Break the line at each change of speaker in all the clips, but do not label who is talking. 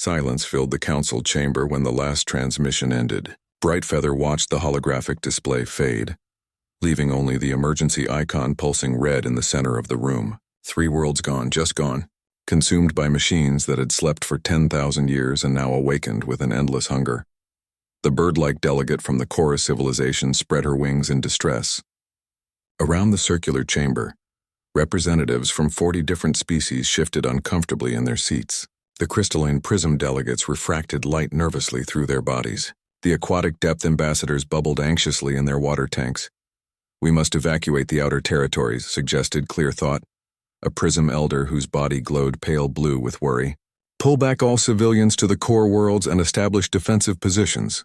Silence filled the council chamber when the last transmission ended. Brightfeather watched the holographic display fade, leaving only the emergency icon pulsing red in the center of the room. 3 worlds gone, just gone, consumed by machines that had slept for 10,000 years and now awakened with an endless hunger. The bird-like delegate from the Chorus civilization spread her wings in distress. Around the circular chamber, representatives from 40 different species shifted uncomfortably in their seats. The crystalline prism delegates refracted light nervously through their bodies. The aquatic depth ambassadors bubbled anxiously in their water tanks. "We must evacuate the outer territories," suggested Clear Thought, a prism elder whose body glowed pale blue with worry. "Pull back all civilians to the core worlds and establish defensive positions."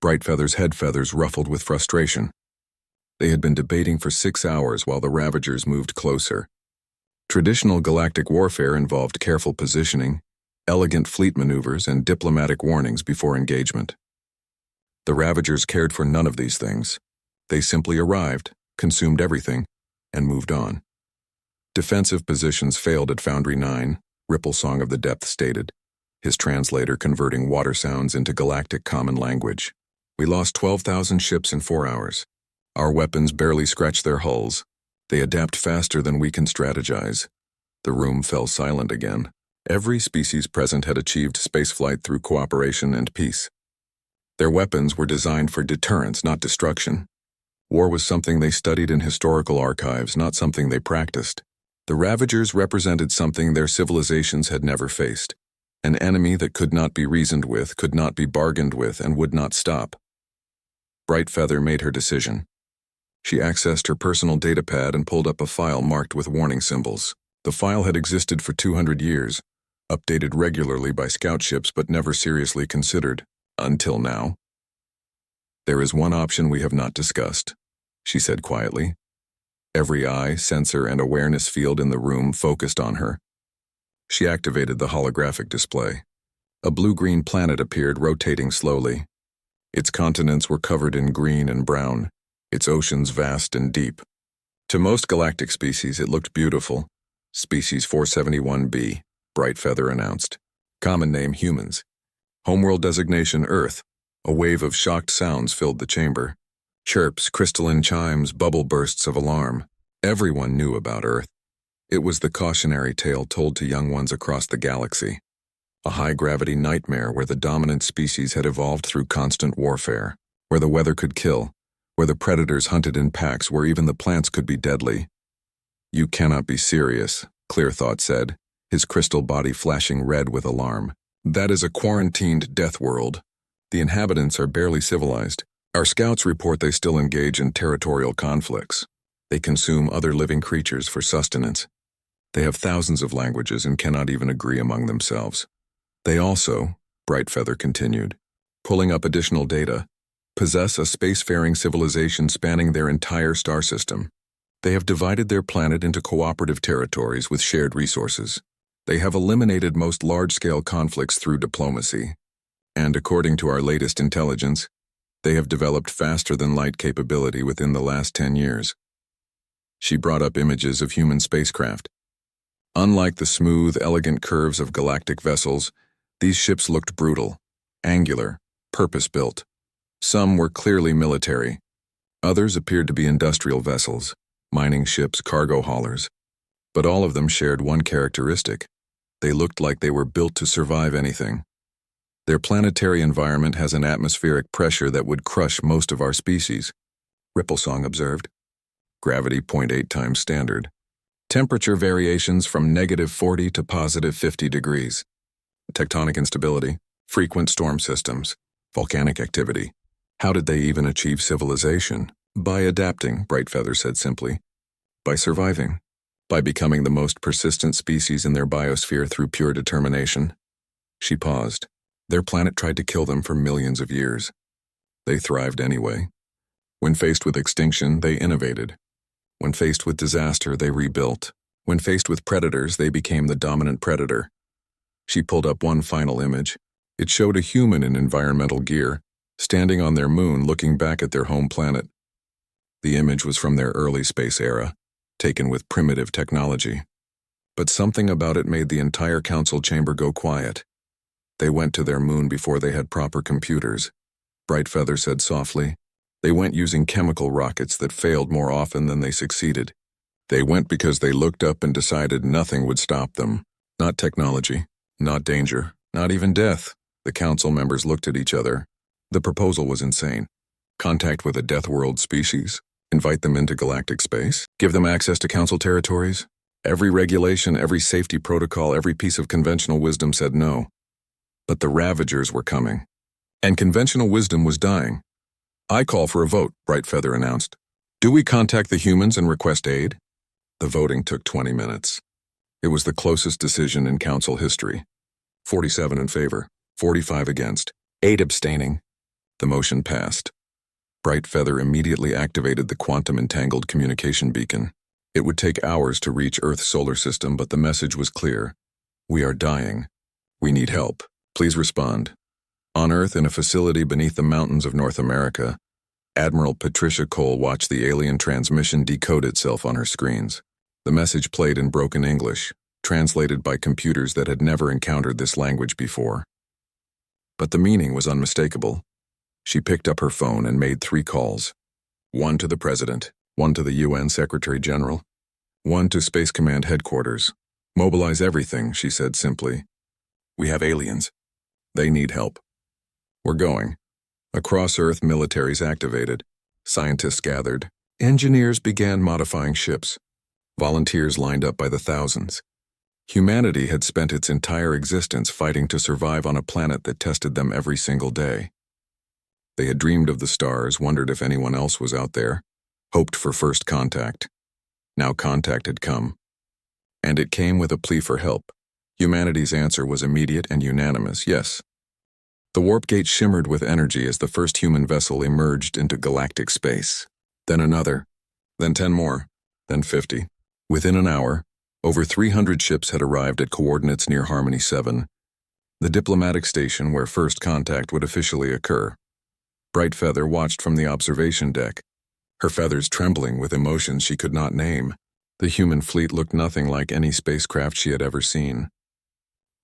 Brightfeather's head feathers ruffled with frustration. They had been debating for 6 hours while the Ravagers moved closer. Traditional galactic warfare involved careful positioning, elegant fleet maneuvers, and diplomatic warnings before engagement. The Ravagers cared for none of these things. They simply arrived, consumed everything, and moved on. Defensive positions failed at Foundry 9, Ripple Song of the Depth stated, his translator converting water sounds into galactic common language. "We lost 12,000 ships in 4 hours. Our weapons barely scratch their hulls. They adapt faster than we can strategize." The room fell silent again. Every species present had achieved spaceflight through cooperation and peace. Their weapons were designed for deterrence, not destruction. War was something they studied in historical archives, not something they practiced. The Ravagers represented something their civilizations had never faced. An enemy that could not be reasoned with, could not be bargained with, and would not stop. Brightfeather made her decision. She accessed her personal datapad and pulled up a file marked with warning symbols. The file had existed for 200 years, updated regularly by scout ships but never seriously considered, until now. "There is one option we have not discussed," she said quietly. Every eye, sensor, and awareness field in the room focused on her. She activated the holographic display. A blue-green planet appeared, rotating slowly. Its continents were covered in green and brown, its oceans vast and deep. To most galactic species, it looked beautiful. "Species 471b, Brightfeather announced. "Common name humans. Homeworld designation Earth." A wave of shocked sounds filled the chamber. Chirps, crystalline chimes, bubble bursts of alarm. Everyone knew about Earth. It was the cautionary tale told to young ones across the galaxy. A high-gravity nightmare where the dominant species had evolved through constant warfare, where the weather could kill, where the predators hunted in packs, where even the plants could be deadly. "You cannot be serious," Clear Thought said, his crystal body flashing red with alarm. "That is a quarantined death world. The inhabitants are barely civilized. Our scouts report they still engage in territorial conflicts. They consume other living creatures for sustenance. They have thousands of languages and cannot even agree among themselves. They also," Brightfeather continued, pulling up additional data, "possess a spacefaring civilization spanning their entire star system. They have divided their planet into cooperative territories with shared resources. They have eliminated most large-scale conflicts through diplomacy. And according to our latest intelligence, they have developed faster-than-light capability within the last 10 years. She brought up images of human spacecraft. Unlike the smooth, elegant curves of galactic vessels, these ships looked brutal, angular, purpose-built. Some were clearly military. Others appeared to be industrial vessels, mining ships, cargo haulers. But all of them shared one characteristic. They looked like they were built to survive anything. Their planetary environment has an atmospheric pressure that would crush most of our species," Ripplesong observed. "Gravity 0.8 times standard. Temperature variations from -40 to +50 degrees. Tectonic instability, frequent storm systems, volcanic activity. How did they even achieve civilization? By adapting," Brightfeather said simply. "By surviving. By becoming the most persistent species in their biosphere through pure determination." She paused. Their planet tried to kill them for millions of years. They thrived anyway. When faced with extinction, they innovated. When faced with disaster, they rebuilt. When faced with predators, they became the dominant predator. She pulled up one final image. It showed a human in environmental gear, standing on their moon looking back at their home planet. The image was from their early space era, taken with primitive technology. But something about it made the entire council chamber go quiet. They went to their moon before they had proper computers, Brightfeather said softly. They went using chemical rockets that failed more often than they succeeded. They went because they looked up and decided nothing would stop them. Not technology, not danger, not even death. The council members looked at each other. The proposal was insane. Contact with a deathworld species? Invite them into galactic space? Give them access to council territories? Every regulation, every safety protocol, every piece of conventional wisdom said no. But the Ravagers were coming. And conventional wisdom was dying. I call for a vote, Brightfeather announced. Do we contact the humans and request aid? The voting took 20 minutes. It was the closest decision in council history. 47 in favor, 45 against, 8 abstaining. The motion passed. Brightfeather immediately activated the quantum-entangled communication beacon. It would take hours to reach Earth's solar system, but the message was clear. We are dying. We need help. Please respond. On Earth, in a facility beneath the mountains of North America, Admiral Patricia Cole watched the alien transmission decode itself on her screens. The message played in broken English, translated by computers that had never encountered this language before. But the meaning was unmistakable. She picked up her phone and made 3 calls. 1 to the President, 1 to the UN Secretary General, 1 to Space Command Headquarters. Mobilize everything, she said simply. We have aliens. They need help. We're going. Across Earth, militaries activated. Scientists gathered. Engineers began modifying ships. Volunteers lined up by the thousands. Humanity had spent its entire existence fighting to survive on a planet that tested them every single day. They had dreamed of the stars, wondered if anyone else was out there, hoped for first contact. Now contact had come. And it came with a plea for help. Humanity's answer was immediate and unanimous, yes. The warp gate shimmered with energy as the first human vessel emerged into galactic space. Then another, then 10 more, then 50. Within an hour, over 300 ships had arrived at coordinates near Harmony 7, the diplomatic station where first contact would officially occur. Brightfeather watched from the observation deck, her feathers trembling with emotions she could not name. The human fleet looked nothing like any spacecraft she had ever seen.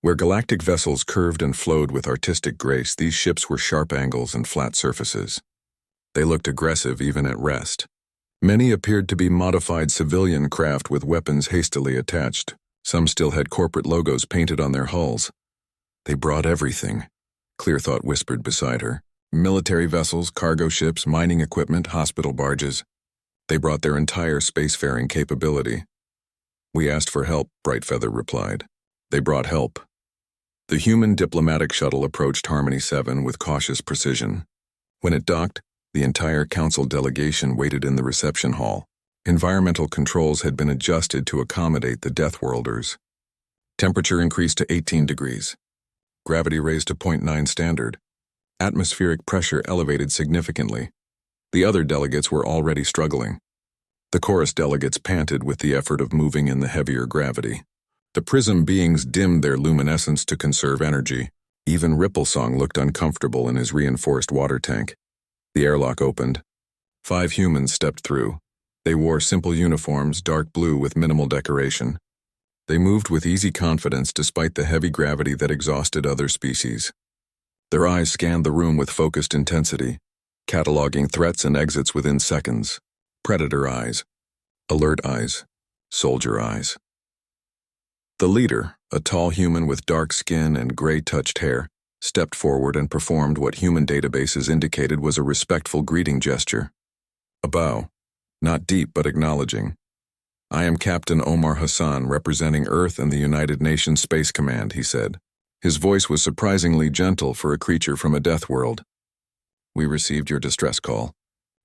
Where galactic vessels curved and flowed with artistic grace, these ships were sharp angles and flat surfaces. They looked aggressive even at rest. Many appeared to be modified civilian craft with weapons hastily attached. Some still had corporate logos painted on their hulls. They brought everything, Clearthought whispered beside her. Military vessels, cargo ships, mining equipment, hospital barges. They brought their entire spacefaring capability. We asked for help, Brightfeather replied. They brought help. The human diplomatic shuttle approached Harmony 7 with cautious precision. When it docked, the entire council delegation waited in the reception hall. Environmental controls had been adjusted to accommodate the Deathworlders. Temperature increased to 18 degrees. Gravity raised to 0.9 standard. Atmospheric pressure elevated significantly. The other delegates were already struggling. The chorus delegates panted with the effort of moving in the heavier gravity. The prism beings dimmed their luminescence to conserve energy. Even Ripplesong looked uncomfortable in his reinforced water tank. The airlock opened. 5 humans stepped through. They wore simple uniforms, dark blue with minimal decoration. They moved with easy confidence despite the heavy gravity that exhausted other species. Their eyes scanned the room with focused intensity, cataloging threats and exits within seconds. Predator eyes, alert eyes, soldier eyes. The leader, a tall human with dark skin and gray-touched hair, stepped forward and performed what human databases indicated was a respectful greeting gesture. A bow, not deep but acknowledging. I am Captain Omar Hassan, representing Earth and the United Nations Space Command, he said. His voice was surprisingly gentle for a creature from a death world. We received your distress call.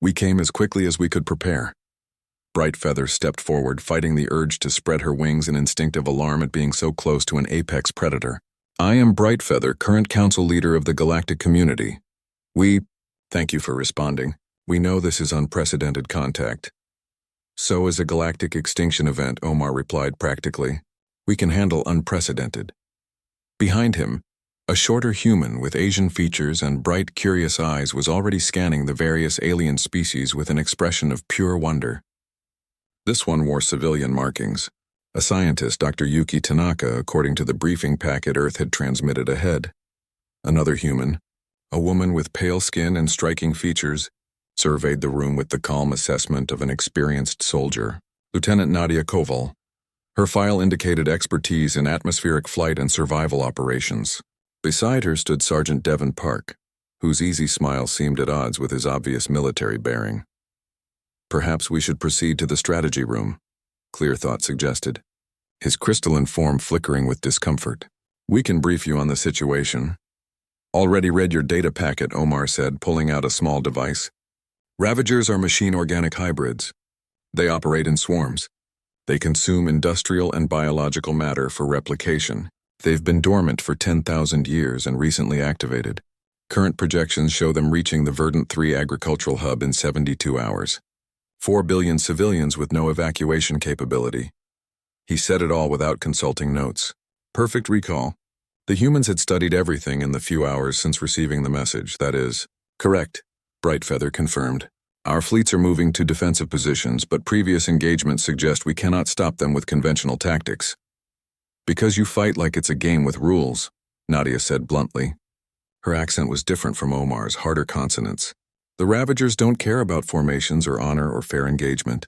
We came as quickly as we could prepare. Brightfeather stepped forward, fighting the urge to spread her wings in instinctive alarm at being so close to an apex predator. I am Brightfeather, current council leader of the galactic community. Thank you for responding. We know this is unprecedented contact. So is a galactic extinction event, Omar replied practically. We can handle unprecedented. Behind him, a shorter human with Asian features and bright, curious eyes was already scanning the various alien species with an expression of pure wonder. This one wore civilian markings. A scientist, Dr. Yuki Tanaka, according to the briefing packet Earth had transmitted ahead. Another human, a woman with pale skin and striking features, surveyed the room with the calm assessment of an experienced soldier. Lieutenant Nadia Koval. Her file indicated expertise in atmospheric flight and survival operations. Beside her stood Sergeant Devon Park, whose easy smile seemed at odds with his obvious military bearing. Perhaps we should proceed to the strategy room, Clearthought suggested, his crystalline form flickering with discomfort. We can brief you on the situation. Already read your data packet, Omar said, pulling out a small device. Ravagers are machine-organic hybrids. They operate in swarms. They consume industrial and biological matter for replication. They've been dormant for 10,000 years and recently activated. Current projections show them reaching the Verdant 3 agricultural hub in 72 hours. 4 billion civilians with no evacuation capability. He said it all without consulting notes. Perfect recall. The humans had studied everything in the few hours since receiving the message, that is. Correct, Brightfeather confirmed. Our fleets are moving to defensive positions, but previous engagements suggest we cannot stop them with conventional tactics. Because you fight like it's a game with rules, Nadia said bluntly. Her accent was different from Omar's, harder consonants. The Ravagers don't care about formations or honor or fair engagement.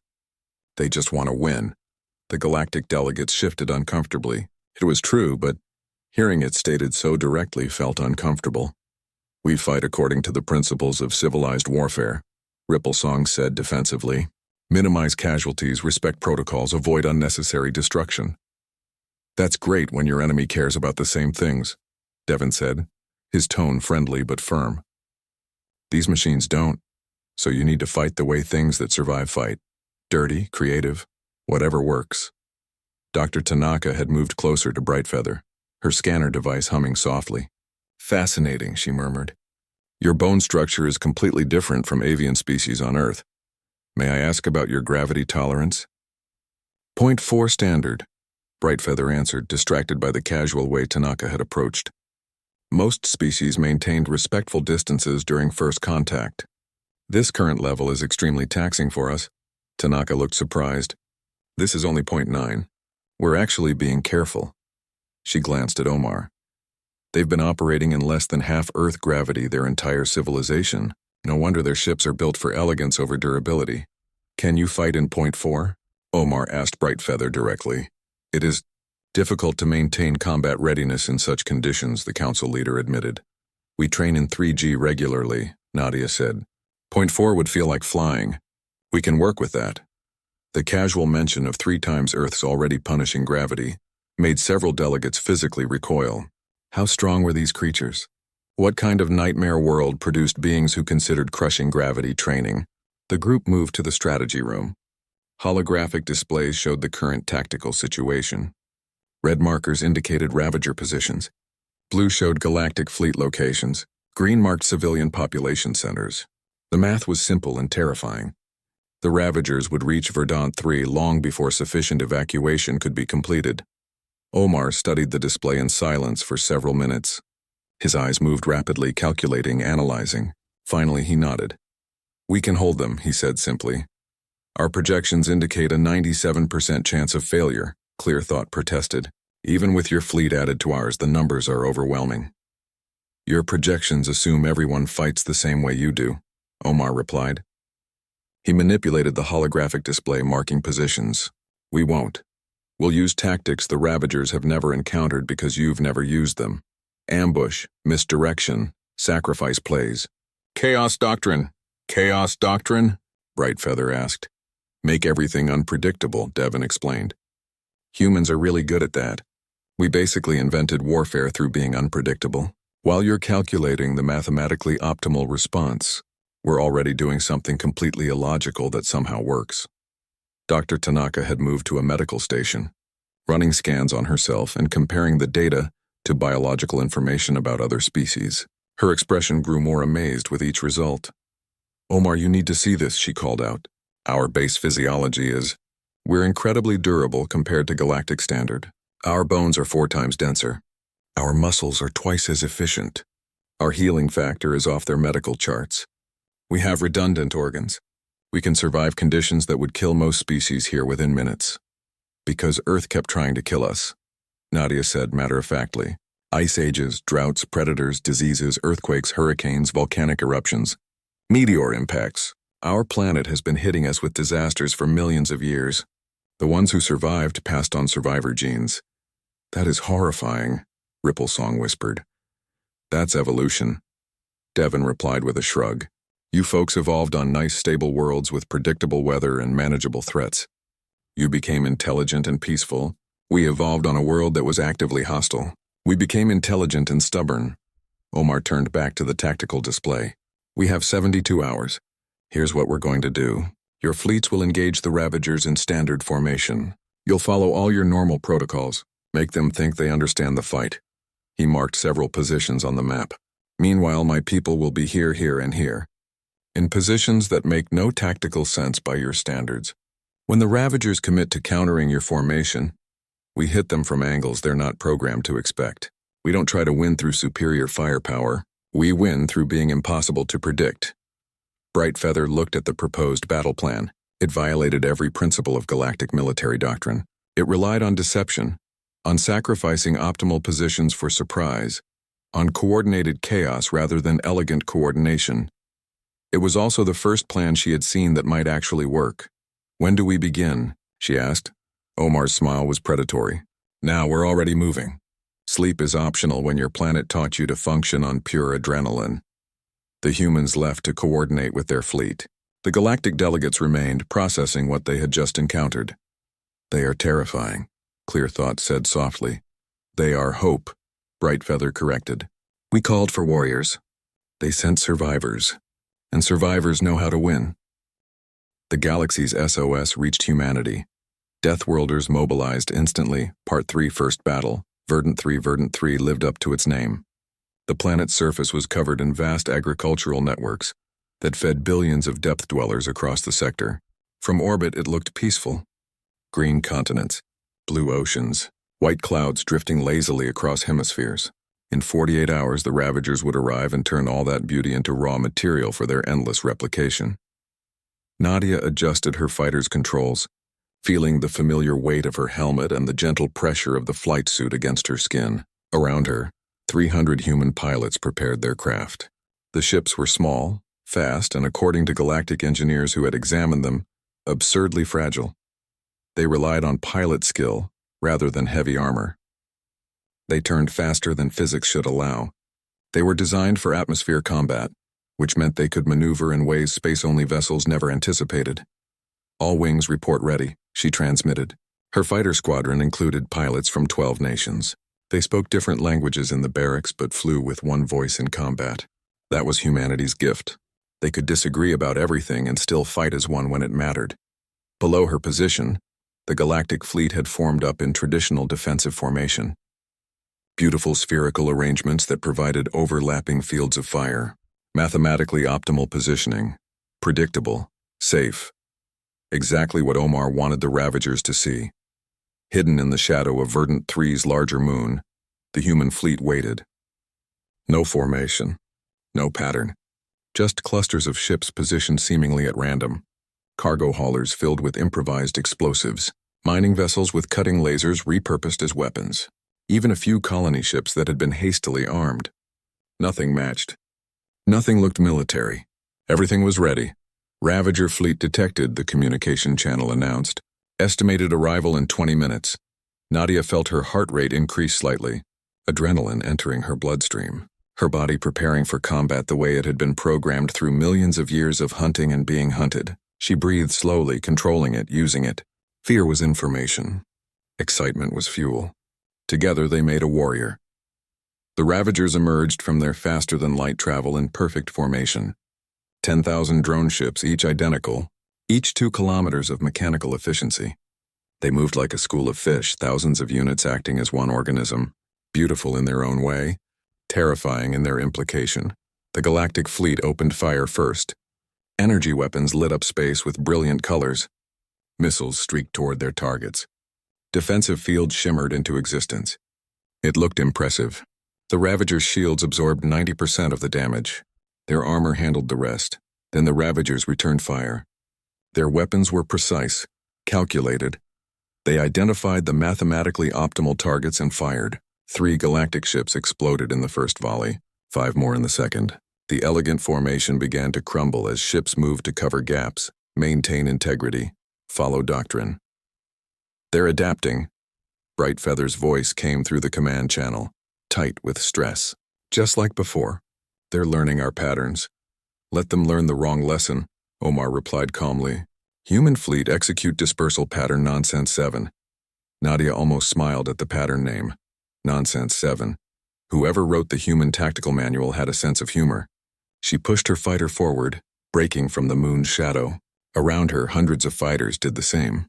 They just want to win. The galactic delegates shifted uncomfortably. It was true, but hearing it stated so directly felt uncomfortable. We fight according to the principles of civilized warfare, Ripplesong said defensively. Minimize casualties, respect protocols, avoid unnecessary destruction. That's great when your enemy cares about the same things, Devon said, his tone friendly but firm. These machines don't, so you need to fight the way things that survive fight. Dirty, creative, whatever works. Dr. Tanaka had moved closer to Brightfeather, her scanner device humming softly. Fascinating, she murmured. Your bone structure is completely different from avian species on Earth. May I ask about your gravity tolerance? 0.4 standard, Brightfeather answered, distracted by the casual way Tanaka had approached. Most species maintained respectful distances during first contact. This current level is extremely taxing for us. Tanaka looked surprised. This is only 0.9. We're actually being careful. She glanced at Omar. They've been operating in less than half Earth gravity their entire civilization. No wonder their ships are built for elegance over durability. Can you fight in 0.4? Omar asked Brightfeather directly. It is difficult to maintain combat readiness in such conditions, the council leader admitted. We train in 3G regularly, Nadia said. 0.4 would feel like flying. We can work with that. The casual mention of 3 times Earth's already punishing gravity made several delegates physically recoil. How strong were these creatures? What kind of nightmare world produced beings who considered crushing gravity training? The group moved to the strategy room. Holographic displays showed the current tactical situation. Red markers indicated Ravager positions. Blue showed galactic fleet locations. Green marked civilian population centers. The math was simple and terrifying. The Ravagers would reach Verdant 3 long before sufficient evacuation could be completed. Omar studied the display in silence for several minutes. His eyes moved rapidly, calculating, analyzing. Finally, he nodded. We can hold them, he said simply. Our projections indicate a 97% chance of failure, Clearthought protested. Even with your fleet added to ours, the numbers are overwhelming. Your projections assume everyone fights the same way you do, Omar replied. He manipulated the holographic display marking positions. We won't. We'll use tactics the Ravagers have never encountered because you've never used them. Ambush, misdirection, sacrifice plays. Chaos Doctrine. Chaos Doctrine? Brightfeather asked. Make everything unpredictable, Devon explained. Humans are really good at that. We basically invented warfare through being unpredictable. While you're calculating the mathematically optimal response, we're already doing something completely illogical that somehow works. Dr. Tanaka had moved to a medical station, running scans on herself and comparing the data to biological information about other species. Her expression grew more amazed with each result. Omar, you need to see this, she called out. Our base physiology is, we're incredibly durable compared to galactic standard. Our bones are 4 times denser. Our muscles are twice as efficient. Our healing factor is off their medical charts. We have redundant organs. We can survive conditions that would kill most species here within minutes. Because Earth kept trying to kill us, Nadia said matter-of-factly. Ice ages, droughts, predators, diseases, earthquakes, hurricanes, volcanic eruptions, meteor impacts. Our planet has been hitting us with disasters for millions of years. The ones who survived passed on survivor genes. That is horrifying, Ripplesong whispered. That's evolution. Devon replied with a shrug. You folks evolved on nice, stable worlds with predictable weather and manageable threats. You became intelligent and peaceful. We evolved on a world that was actively hostile. We became intelligent and stubborn. Omar turned back to the tactical display. We have 72 hours. Here's what we're going to do. Your fleets will engage the Ravagers in standard formation. You'll follow all your normal protocols. Make them think they understand the fight. He marked several positions on the map. Meanwhile, my people will be here, here, and here, in positions that make no tactical sense by your standards. When the Ravagers commit to countering your formation, we hit them from angles they're not programmed to expect. We don't try to win through superior firepower. We win through being impossible to predict. Brightfeather looked at the proposed battle plan. It violated every principle of galactic military doctrine. It relied on deception, on sacrificing optimal positions for surprise, on coordinated chaos rather than elegant coordination. It was also the first plan she had seen that might actually work. When do we begin? She asked. Omar's smile was predatory. Now, we're already moving. Sleep is optional when your planet taught you to function on pure adrenaline. The humans left to coordinate with their fleet. The galactic delegates remained, processing what they had just encountered. They are terrifying, Clearthought said softly. They are hope, Brightfeather corrected. We called for warriors. They sent survivors, and survivors know how to win. The galaxy's SOS reached humanity. Deathworlders mobilized instantly. Part 3 First Battle. Verdant 3 lived up to its name. The planet's surface was covered in vast agricultural networks that fed billions of depth dwellers across the sector. From orbit, it looked peaceful. Green continents, blue oceans, white clouds drifting lazily across hemispheres. In 48 hours, the Ravagers would arrive and turn all that beauty into raw material for their endless replication. Nadia adjusted her fighter's controls, feeling the familiar weight of her helmet and the gentle pressure of the flight suit against her skin. Around her, 300 human pilots prepared their craft. The ships were small, fast, and according to galactic engineers who had examined them, absurdly fragile. They relied on pilot skill rather than heavy armor. They turned faster than physics should allow. They were designed for atmosphere combat, which meant they could maneuver in ways space-only vessels never anticipated. All wings report ready, she transmitted. Her fighter squadron included pilots from 12 nations. They spoke different languages in the barracks but flew with one voice in combat. That was humanity's gift. They could disagree about everything and still fight as one when it mattered. Below her position, the galactic fleet had formed up in traditional defensive formation. Beautiful spherical arrangements that provided overlapping fields of fire. Mathematically optimal positioning. Predictable. Safe. Exactly what Omar wanted the Ravagers to see. Hidden in the shadow of Verdant 3's larger moon, the human fleet waited. No formation. No pattern. Just clusters of ships positioned seemingly at random. Cargo haulers filled with improvised explosives. Mining vessels with cutting lasers repurposed as weapons. Even a few colony ships that had been hastily armed. Nothing matched. Nothing looked military. Everything was ready. Ravager fleet detected, the communication channel announced. Estimated arrival in 20 minutes. Nadia felt her heart rate increase slightly, adrenaline entering her bloodstream, her body preparing for combat the way it had been programmed through millions of years of hunting and being hunted. She breathed slowly, controlling it, using it. Fear was information. Excitement was fuel. Together they made a warrior. The Ravagers emerged from their faster-than-light travel in perfect formation. 10,000 drone ships, each identical, each 2 kilometers of mechanical efficiency. They moved like a school of fish, thousands of units acting as one organism, beautiful in their own way, terrifying in their implication. The galactic fleet opened fire first. Energy weapons lit up space with brilliant colors. Missiles streaked toward their targets. Defensive fields shimmered into existence. It looked impressive. The Ravagers' shields absorbed 90% of the damage. Their armor handled the rest. Then the Ravagers returned fire. Their weapons were precise, calculated. They identified the mathematically optimal targets and fired. 3 galactic ships exploded in the first volley, 5 more in the second. The elegant formation began to crumble as ships moved to cover gaps, maintain integrity, follow doctrine. "They're adapting." Brightfeather's voice came through the command channel, tight with stress. "Just like before. They're learning our patterns." "Let them learn the wrong lesson," Omar replied calmly. "Human fleet execute dispersal pattern nonsense 7. Nadia almost smiled at the pattern name. Nonsense 7. Whoever wrote the human tactical manual had a sense of humor. She pushed her fighter forward, breaking from the moon's shadow. Around her, hundreds of fighters did the same.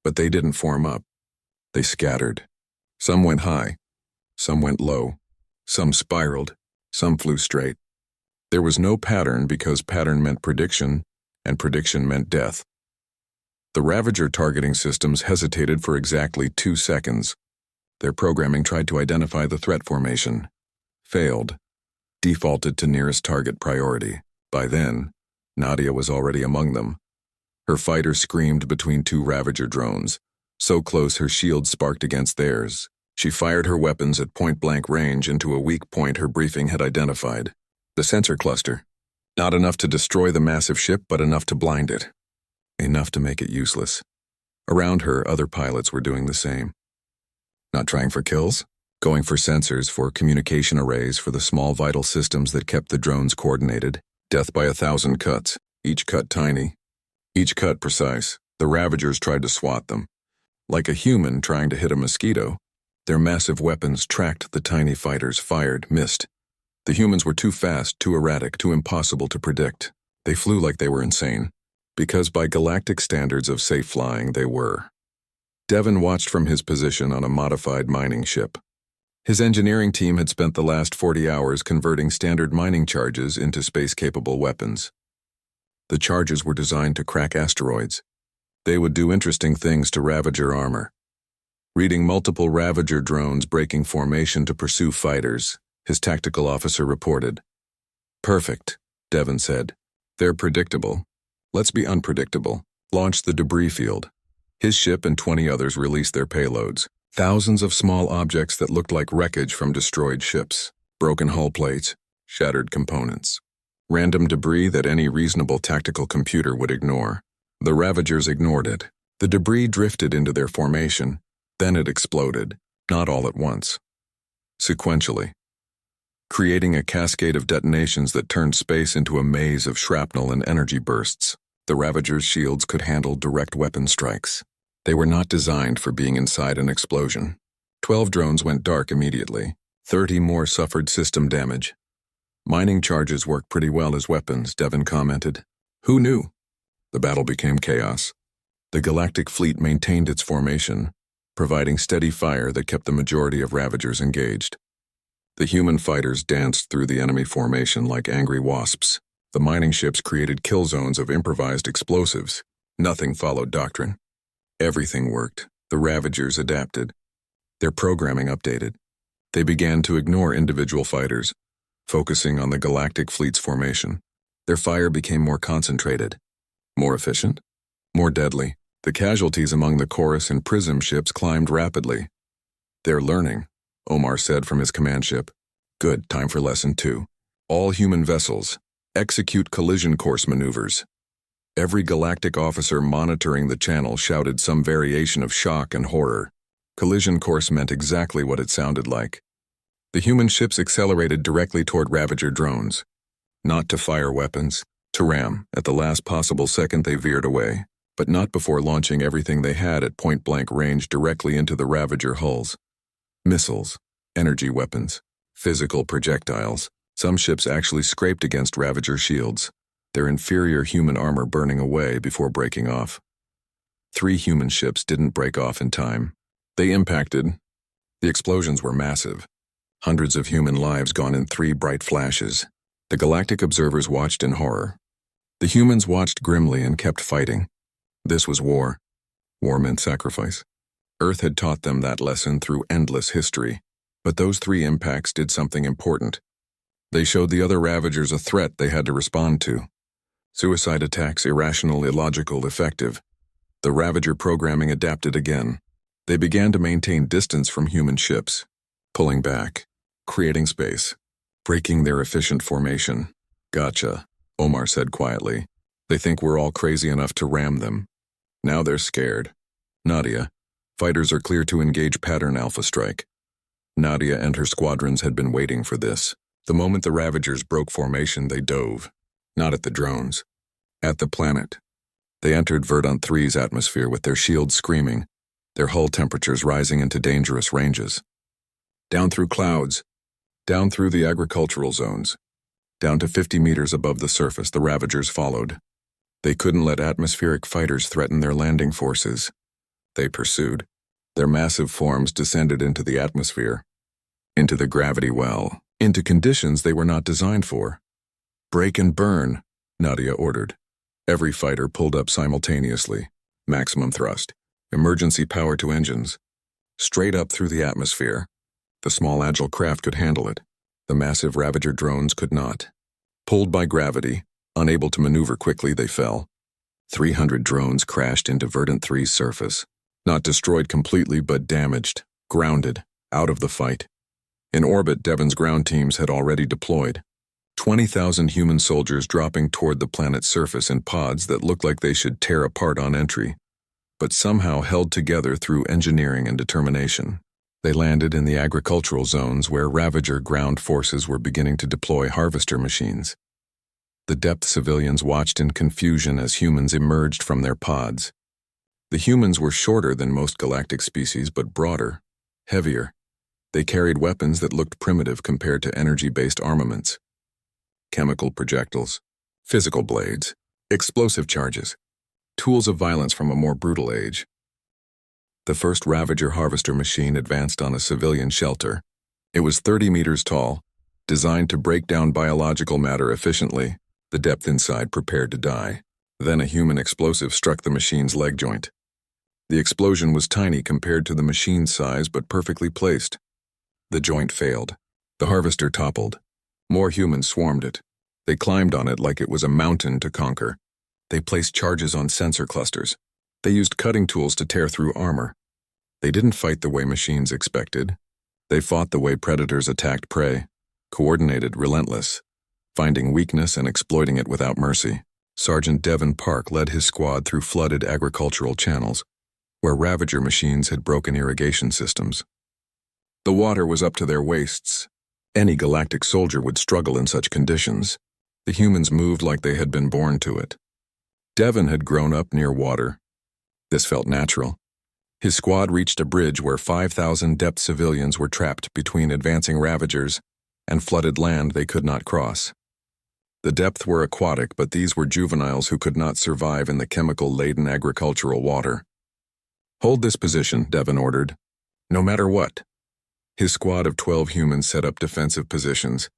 But they didn't form up. They scattered. Some went high. Some went low. Some spiraled. Some flew straight. There was no pattern because pattern meant prediction, and prediction meant death. The Ravager targeting systems hesitated for exactly 2 seconds. Their programming tried to identify the threat formation. Failed. Defaulted to nearest target priority. By then, Nadia was already among them. Her fighter screamed between 2 Ravager drones. So close her shield sparked against theirs. She fired her weapons at point-blank range into a weak point her briefing had identified. The sensor cluster. Not enough to destroy the massive ship, but enough to blind it. Enough to make it useless. Around her, other pilots were doing the same. Not trying for kills? Going for sensors, for communication arrays, for the small vital systems that kept the drones coordinated. Death by 1,000 cuts, each cut tiny. Each cut precise. The Ravagers tried to swat them. Like a human trying to hit a mosquito, their massive weapons tracked the tiny fighters, fired, missed. The humans were too fast, too erratic, too impossible to predict. They flew like they were insane. Because by galactic standards of safe flying, they were. Devon watched from his position on a modified mining ship. His engineering team had spent the last 40 hours converting standard mining charges into space-capable weapons. The charges were designed to crack asteroids. They would do interesting things to Ravager armor. Reading multiple Ravager drones breaking formation to pursue fighters, his tactical officer reported. "Perfect," Devon said. "They're predictable. Let's be unpredictable. Launch the debris field." His ship and 20 others released their payloads. Thousands of small objects that looked like wreckage from destroyed ships. Broken hull plates, shattered components. Random debris that any reasonable tactical computer would ignore. The Ravagers ignored it. The debris drifted into their formation. Then it exploded, not all at once. Sequentially. Creating a cascade of detonations that turned space into a maze of shrapnel and energy bursts. The Ravagers' shields could handle direct weapon strikes. They were not designed for being inside an explosion. 12 drones went dark immediately. 30 more suffered system damage. "Mining charges work pretty well as weapons," Devon commented. "Who knew?" The battle became chaos. The Galactic Fleet maintained its formation, providing steady fire that kept the majority of Ravagers engaged. The human fighters danced through the enemy formation like angry wasps. The mining ships created kill zones of improvised explosives. Nothing followed doctrine. Everything worked. The Ravagers adapted. Their programming updated. They began to ignore individual fighters, focusing on the Galactic Fleet's formation. Their fire became more concentrated. More efficient? More deadly. The casualties among the Chorus and Prism ships climbed rapidly. "They're learning," Omar said from his command ship. "Good, time for lesson 2. All human vessels, execute collision course maneuvers." Every galactic officer monitoring the channel shouted some variation of shock and horror. Collision course meant exactly what it sounded like. The human ships accelerated directly toward Ravager drones. Not to fire weapons, to ram. At the last possible second they veered away, but not before launching everything they had at point-blank range directly into the Ravager hulls. Missiles, energy weapons, physical projectiles. Some ships actually scraped against Ravager shields, their inferior human armor burning away before breaking off. 3 human ships didn't break off in time. They impacted. The explosions were massive. Hundreds of human lives gone in 3 bright flashes. The galactic observers watched in horror. The humans watched grimly and kept fighting. This was war. War meant sacrifice. Earth had taught them that lesson through endless history. But those 3 impacts did something important. They showed the other Ravagers a threat they had to respond to. Suicide attacks, irrational, illogical, effective. The Ravager programming adapted again. They began to maintain distance from human ships. pulling back, creating space, breaking their efficient formation. Gotcha, Omar said quietly. They think we're all crazy enough to ram them. Now they're scared. Nadia, fighters are clear to engage pattern alpha strike. Nadia and her squadrons had been waiting for this. The moment the Ravagers broke formation, they dove. Not at the drones. At the planet. They entered Verdant 3's atmosphere with their shields screaming, their hull temperatures rising into dangerous ranges. Down through clouds, down through the agricultural zones, down to 50 meters above the surface, the Ravagers followed. They couldn't let atmospheric fighters threaten their landing forces. They pursued. Their massive forms descended into the atmosphere, into the gravity well, into conditions they were not designed for. Break and burn, Nadia ordered. Every fighter pulled up simultaneously. Maximum thrust. Emergency power to engines. Straight up through the atmosphere. The small agile craft could handle it. The massive Ravager drones could not. Pulled by gravity, unable to maneuver quickly, they fell. 300 drones crashed into Verdant 3's surface. Not destroyed completely, but damaged, grounded, out of the fight. In orbit, Devon's ground teams had already deployed. 20,000 human soldiers dropping toward the planet's surface in pods that looked like they should tear apart on entry, but somehow held together through engineering and determination. They landed in the agricultural zones where Ravager ground forces were beginning to deploy harvester machines. The depth civilians watched in confusion as humans emerged from their pods. The humans were shorter than most galactic species, but broader, heavier. They carried weapons that looked primitive compared to energy-based armaments. Chemical projectiles, physical blades, explosive charges, tools of violence from a more brutal age. The first Ravager harvester machine advanced on a civilian shelter. It was 30 meters tall, designed to break down biological matter efficiently. The depth inside prepared to die. Then a human explosive struck the machine's leg joint. The explosion was tiny compared to the machine's size, but perfectly placed. The joint failed. The harvester toppled. More humans swarmed it. They climbed on it like it was a mountain to conquer. They placed charges on sensor clusters. They used cutting tools to tear through armor. They didn't fight the way machines expected. They fought the way predators attacked prey. Coordinated, relentless. Finding weakness and exploiting it without mercy. Sergeant Devon Park led his squad through flooded agricultural channels, where Ravager machines had broken irrigation systems. The water was up to their waists. Any galactic soldier would struggle in such conditions. The humans moved like they had been born to it. Devon had grown up near water. This felt natural. His squad reached a bridge where 5,000 depth civilians were trapped between advancing Ravagers and flooded land they could not cross. The depth were aquatic, but these were juveniles who could not survive in the chemical-laden agricultural water. "Hold this position," Devon ordered. "No matter what." His squad of 12 humans set up defensive positions,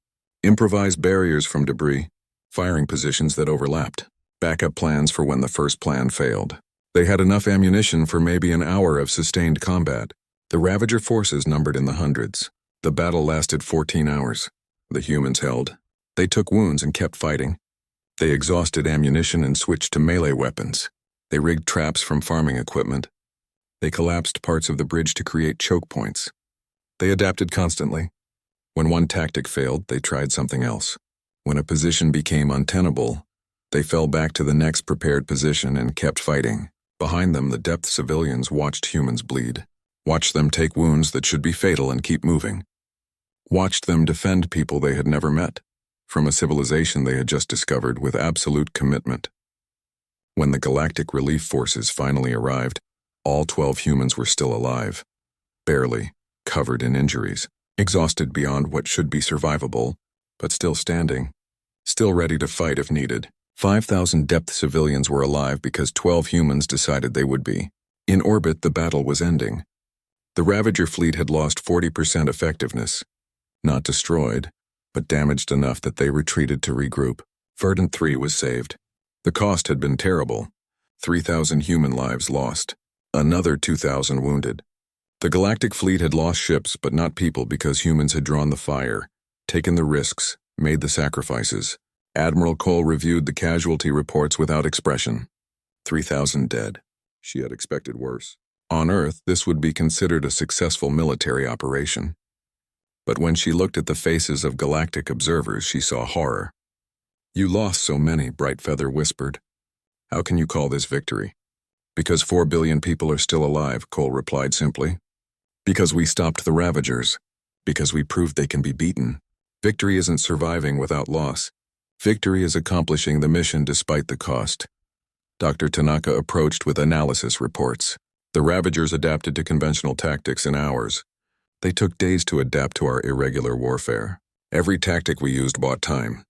improvised barriers from debris, firing positions that overlapped, backup plans for when the first plan failed. They had enough ammunition for maybe an hour of sustained combat. The Ravager forces numbered in the hundreds. The battle lasted 14 hours. The humans held. They took wounds and kept fighting. They exhausted ammunition and switched to melee weapons. They rigged traps from farming equipment. They collapsed parts of the bridge to create choke points. They adapted constantly. When one tactic failed, they tried something else. When a position became untenable, they fell back to the next prepared position and kept fighting. Behind them, the depth civilians watched humans bleed. Watched them take wounds that should be fatal and keep moving. Watched them defend people they had never met, from a civilization they had just discovered, with absolute commitment. When the galactic relief forces finally arrived, all 12 humans were still alive. Barely, covered in injuries, exhausted beyond what should be survivable, but still standing, still ready to fight if needed. 5,000 depth civilians were alive because 12 humans decided they would be. In orbit, the battle was ending. The Ravager fleet had lost 40% effectiveness. Not destroyed, but damaged enough that they retreated to regroup. Verdant 3 was saved. The cost had been terrible. 3,000 human lives lost. Another 2,000 wounded. The galactic fleet had lost ships, but not people, because humans had drawn the fire, taken the risks, made the sacrifices. Admiral Cole reviewed the casualty reports without expression. 3,000 dead. She had expected worse. On Earth, this would be considered a successful military operation. But when she looked at the faces of galactic observers, she saw horror. "You lost so many," Brightfeather whispered. "How can you call this victory?" "Because 4 billion people are still alive," Cole replied simply. "Because we stopped the Ravagers. Because we proved they can be beaten. Victory isn't surviving without loss. Victory is accomplishing the mission despite the cost." Dr. Tanaka approached with analysis reports. "The Ravagers adapted to conventional tactics in hours. They took days to adapt to our irregular warfare. Every tactic we used bought time.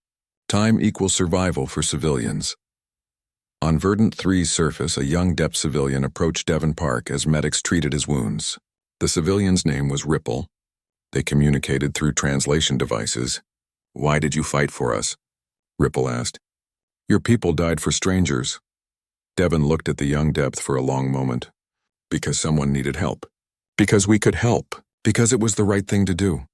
Time equals survival for civilians." On Verdant 3's surface, a young Depth civilian approached Devon Park as medics treated his wounds. The civilian's name was Ripple. They communicated through translation devices. "Why did you fight for us?" Ripple asked. "Your people died for strangers." Devon looked at the young Depth for a long moment. "Because someone needed help. Because we could help. Because it was the right thing to do."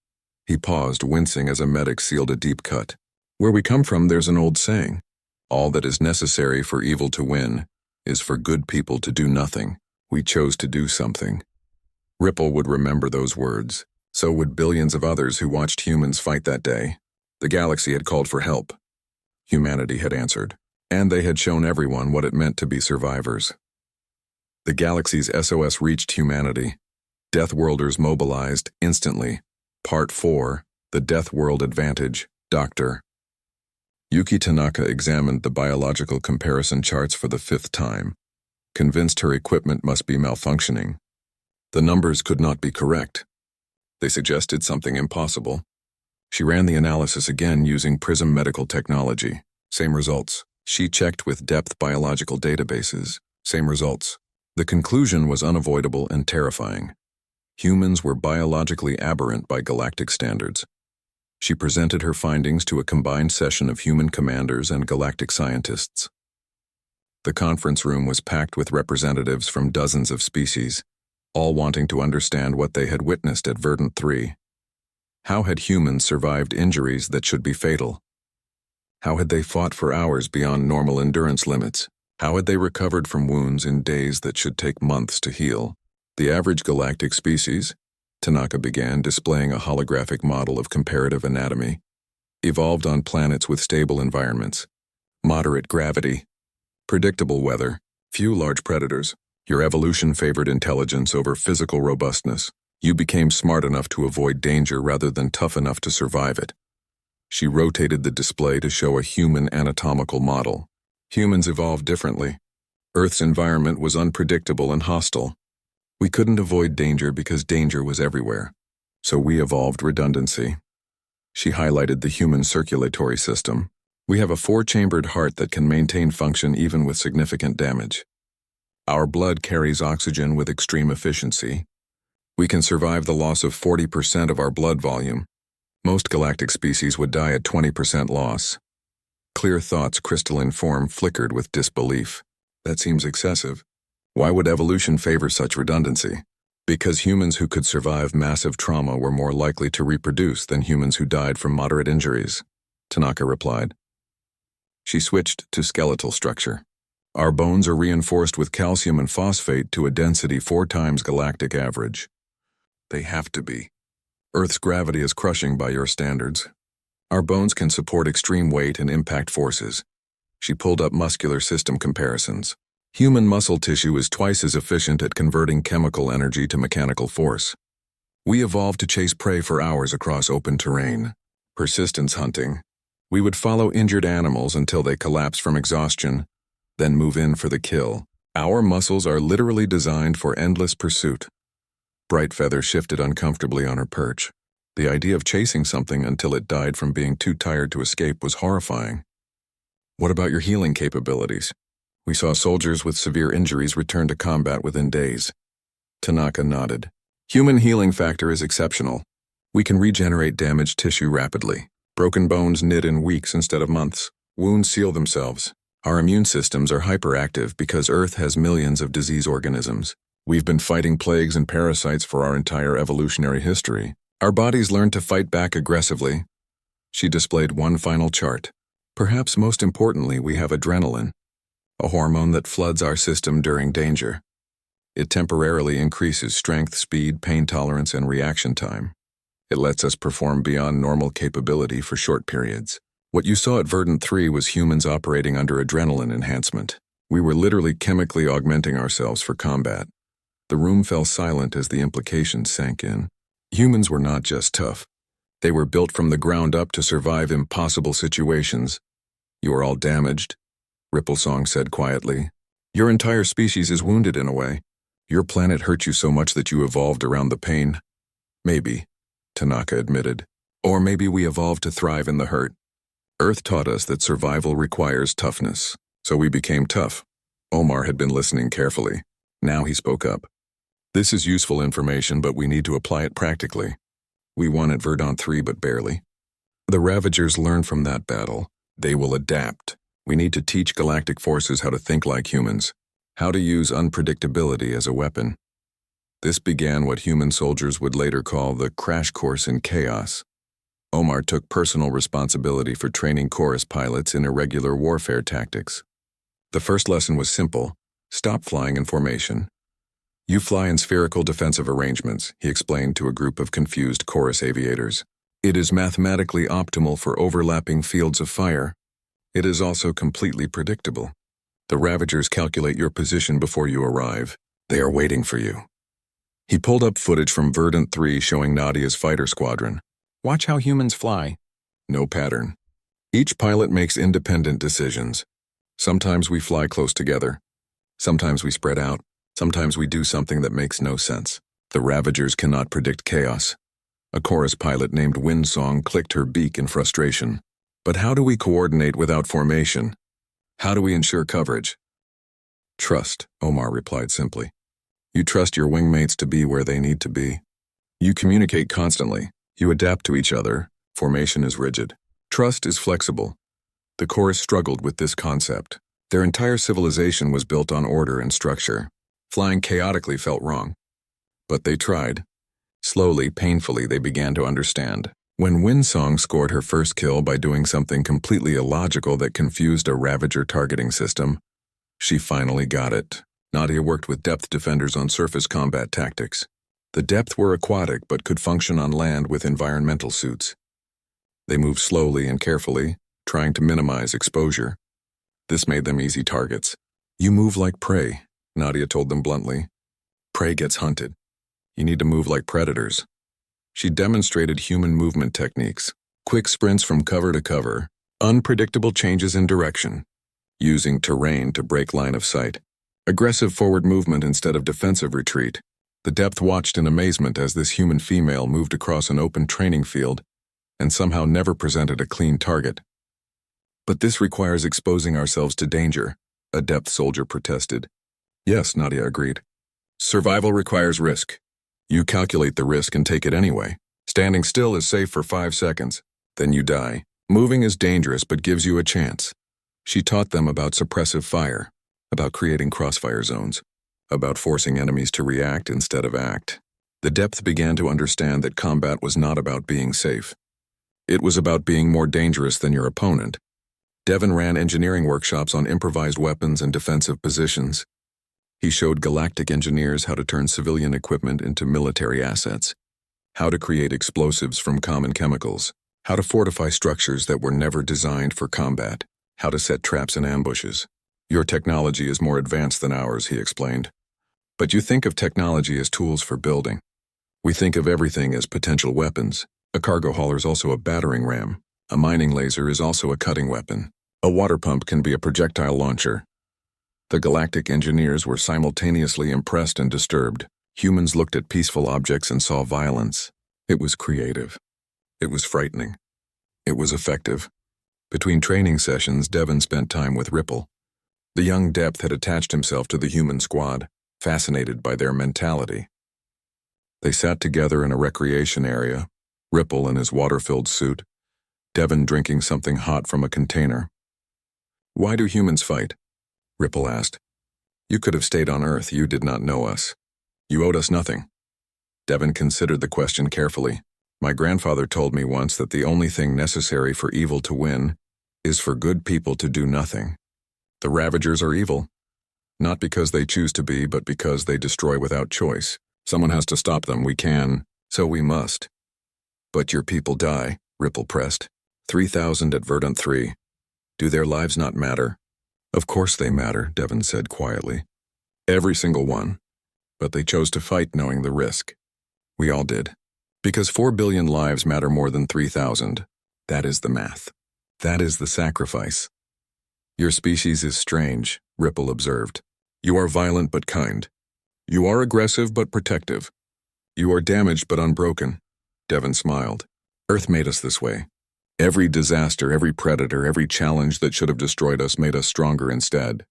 He paused, wincing as a medic sealed a deep cut. "Where we come from, there's an old saying. All that is necessary for evil to win is for good people to do nothing. We chose to do something." Ripple would remember those words. So would billions of others who watched humans fight that day. The galaxy had called for help. Humanity had answered. And they had shown everyone what it meant to be survivors. The galaxy's SOS reached humanity. Deathworlders mobilized instantly. Part 4, The Deathworld Advantage, Dr. Yuki Tanaka examined the biological comparison charts for the 5th time, convinced her equipment must be malfunctioning. The numbers could not be correct. They suggested something impossible. She ran the analysis again using Prism medical technology. Same results. She checked with Depth biological databases. Same results. The conclusion was unavoidable and terrifying. Humans were biologically aberrant by galactic standards. She presented her findings to a combined session of human commanders and galactic scientists. The conference room was packed with representatives from dozens of species, all wanting to understand what they had witnessed at Verdant 3. How had humans survived injuries that should be fatal? How had they fought for hours beyond normal endurance limits? How had they recovered from wounds in days that should take months to heal? The average galactic species, Tanaka began, displaying a holographic model of comparative anatomy, evolved on planets with stable environments, moderate gravity, predictable weather, few large predators. Your evolution favored intelligence over physical robustness. You became smart enough to avoid danger rather than tough enough to survive it. She rotated the display to show a human anatomical model. Humans evolved differently. Earth's environment was unpredictable and hostile. We couldn't avoid danger because danger was everywhere. So we evolved redundancy. She highlighted the human circulatory system. We have a 4-chambered heart that can maintain function even with significant damage. Our blood carries oxygen with extreme efficiency. We can survive the loss of 40% of our blood volume. Most galactic species would die at 20% loss. Clear Thought's crystalline form flickered with disbelief. That seems excessive. Why would evolution favor such redundancy? Because humans who could survive massive trauma were more likely to reproduce than humans who died from moderate injuries, Tanaka replied. She switched to skeletal structure. Our bones are reinforced with calcium and phosphate to a density 4 times galactic average. They have to be. Earth's gravity is crushing by your standards. Our bones can support extreme weight and impact forces. She pulled up muscular system comparisons. Human muscle tissue is twice as efficient at converting chemical energy to mechanical force. We evolved to chase prey for hours across open terrain. Persistence hunting. We would follow injured animals until they collapse from exhaustion, then move in for the kill. Our muscles are literally designed for endless pursuit. Brightfeather shifted uncomfortably on her perch. The idea of chasing something until it died from being too tired to escape was horrifying. What about your healing capabilities? We saw soldiers with severe injuries return to combat within days. Tanaka nodded. Human healing factor is exceptional. We can regenerate damaged tissue rapidly. Broken bones knit in weeks instead of months. Wounds seal themselves. Our immune systems are hyperactive because Earth has millions of disease organisms. We've been fighting plagues and parasites for our entire evolutionary history. Our bodies learn to fight back aggressively. She displayed one final chart. Perhaps most importantly, we have adrenaline, a hormone that floods our system during danger. It temporarily increases strength, speed, pain tolerance, and reaction time. It lets us perform beyond normal capability for short periods. What you saw at Verdant 3 was humans operating under adrenaline enhancement. We were literally chemically augmenting ourselves for combat. The room fell silent as the implications sank in. Humans were not just tough. They were built from the ground up to survive impossible situations. You are all damaged, Ripplesong said quietly. Your entire species is wounded in a way. Your planet hurt you so much that you evolved around the pain. Maybe, Tanaka admitted. Or maybe we evolved to thrive in the hurt. Earth taught us that survival requires toughness, so we became tough. Omar had been listening carefully. Now he spoke up. This is useful information, but we need to apply it practically. We won at Verdant 3, but barely. The Ravagers learned from that battle. They will adapt. We need to teach galactic forces how to think like humans, how to use unpredictability as a weapon. This began what human soldiers would later call the crash course in chaos. Omar took personal responsibility for training chorus pilots in irregular warfare tactics. The first lesson was simple: stop flying in formation. You fly in spherical defensive arrangements, he explained to a group of confused chorus aviators. It is mathematically optimal for overlapping fields of fire. It is also completely predictable. The Ravagers calculate your position before you arrive. They are waiting for you. He pulled up footage from Verdant 3 showing Nadia's fighter squadron. Watch how humans fly. No pattern. Each pilot makes independent decisions. Sometimes we fly close together. Sometimes we spread out. Sometimes we do something that makes no sense. The Ravagers cannot predict chaos. A chorus pilot named Windsong clicked her beak in frustration. But how do we coordinate without formation? How do we ensure coverage? Trust, Omar replied simply. You trust your wingmates to be where they need to be. You communicate constantly. You adapt to each other. Formation is rigid. Trust is flexible. The chorus struggled with this concept. Their entire civilization was built on order and structure. Flying chaotically felt wrong. But they tried. Slowly, painfully, they began to understand. When Windsong scored her first kill by doing something completely illogical that confused a Ravager targeting system, she finally got it. Nadia worked with depth defenders on surface combat tactics. The depth were aquatic but could function on land with environmental suits. They moved slowly and carefully, trying to minimize exposure. This made them easy targets. You move like prey, Nadia told them bluntly. Prey gets hunted. You need to move like predators. She demonstrated human movement techniques, quick sprints from cover to cover, unpredictable changes in direction, using terrain to break line of sight, aggressive forward movement instead of defensive retreat. The depth watched in amazement as this human female moved across an open training field and somehow never presented a clean target. But this requires exposing ourselves to danger, a depth soldier protested. Yes, Nadia agreed. Survival requires risk. You calculate the risk and take it anyway. Standing still is safe for 5 seconds. Then you die. Moving is dangerous but gives you a chance. She taught them about suppressive fire, about creating crossfire zones, about forcing enemies to react instead of act. The depth began to understand that combat was not about being safe. It was about being more dangerous than your opponent. Devon ran engineering workshops on improvised weapons and defensive positions. He showed galactic engineers how to turn civilian equipment into military assets, how to create explosives from common chemicals, how to fortify structures that were never designed for combat, how to set traps and ambushes. Your technology is more advanced than ours, he explained. But you think of technology as tools for building. We think of everything as potential weapons. A cargo hauler is also a battering ram. A mining laser is also a cutting weapon. A water pump can be a projectile launcher. The galactic engineers were simultaneously impressed and disturbed. Humans looked at peaceful objects and saw violence. It was creative. It was frightening. It was effective. Between training sessions, Devon spent time with Ripple. The young depth had attached himself to the human squad, fascinated by their mentality. They sat together in a recreation area, Ripple in his water-filled suit, Devon drinking something hot from a container. Why do humans fight? Ripple asked. You could have stayed on Earth. You did not know us. You owed us nothing. Devon considered the question carefully. My grandfather told me once that the only thing necessary for evil to win is for good people to do nothing. The Ravagers are evil. Not because they choose to be, but because they destroy without choice. Someone has to stop them. We can, so we must. But your people die, Ripple pressed. 3,000 at Verdant 3. Do their lives not matter? Of course they matter, Devon said quietly. Every single one. But they chose to fight knowing the risk. We all did. Because 4 billion lives matter more than 3,000. That is the math. That is the sacrifice. Your species is strange, Ripple observed. You are violent but kind. You are aggressive but protective. You are damaged but unbroken. Devon smiled. Earth made us this way. Every disaster, every predator, every challenge that should have destroyed us made us stronger instead.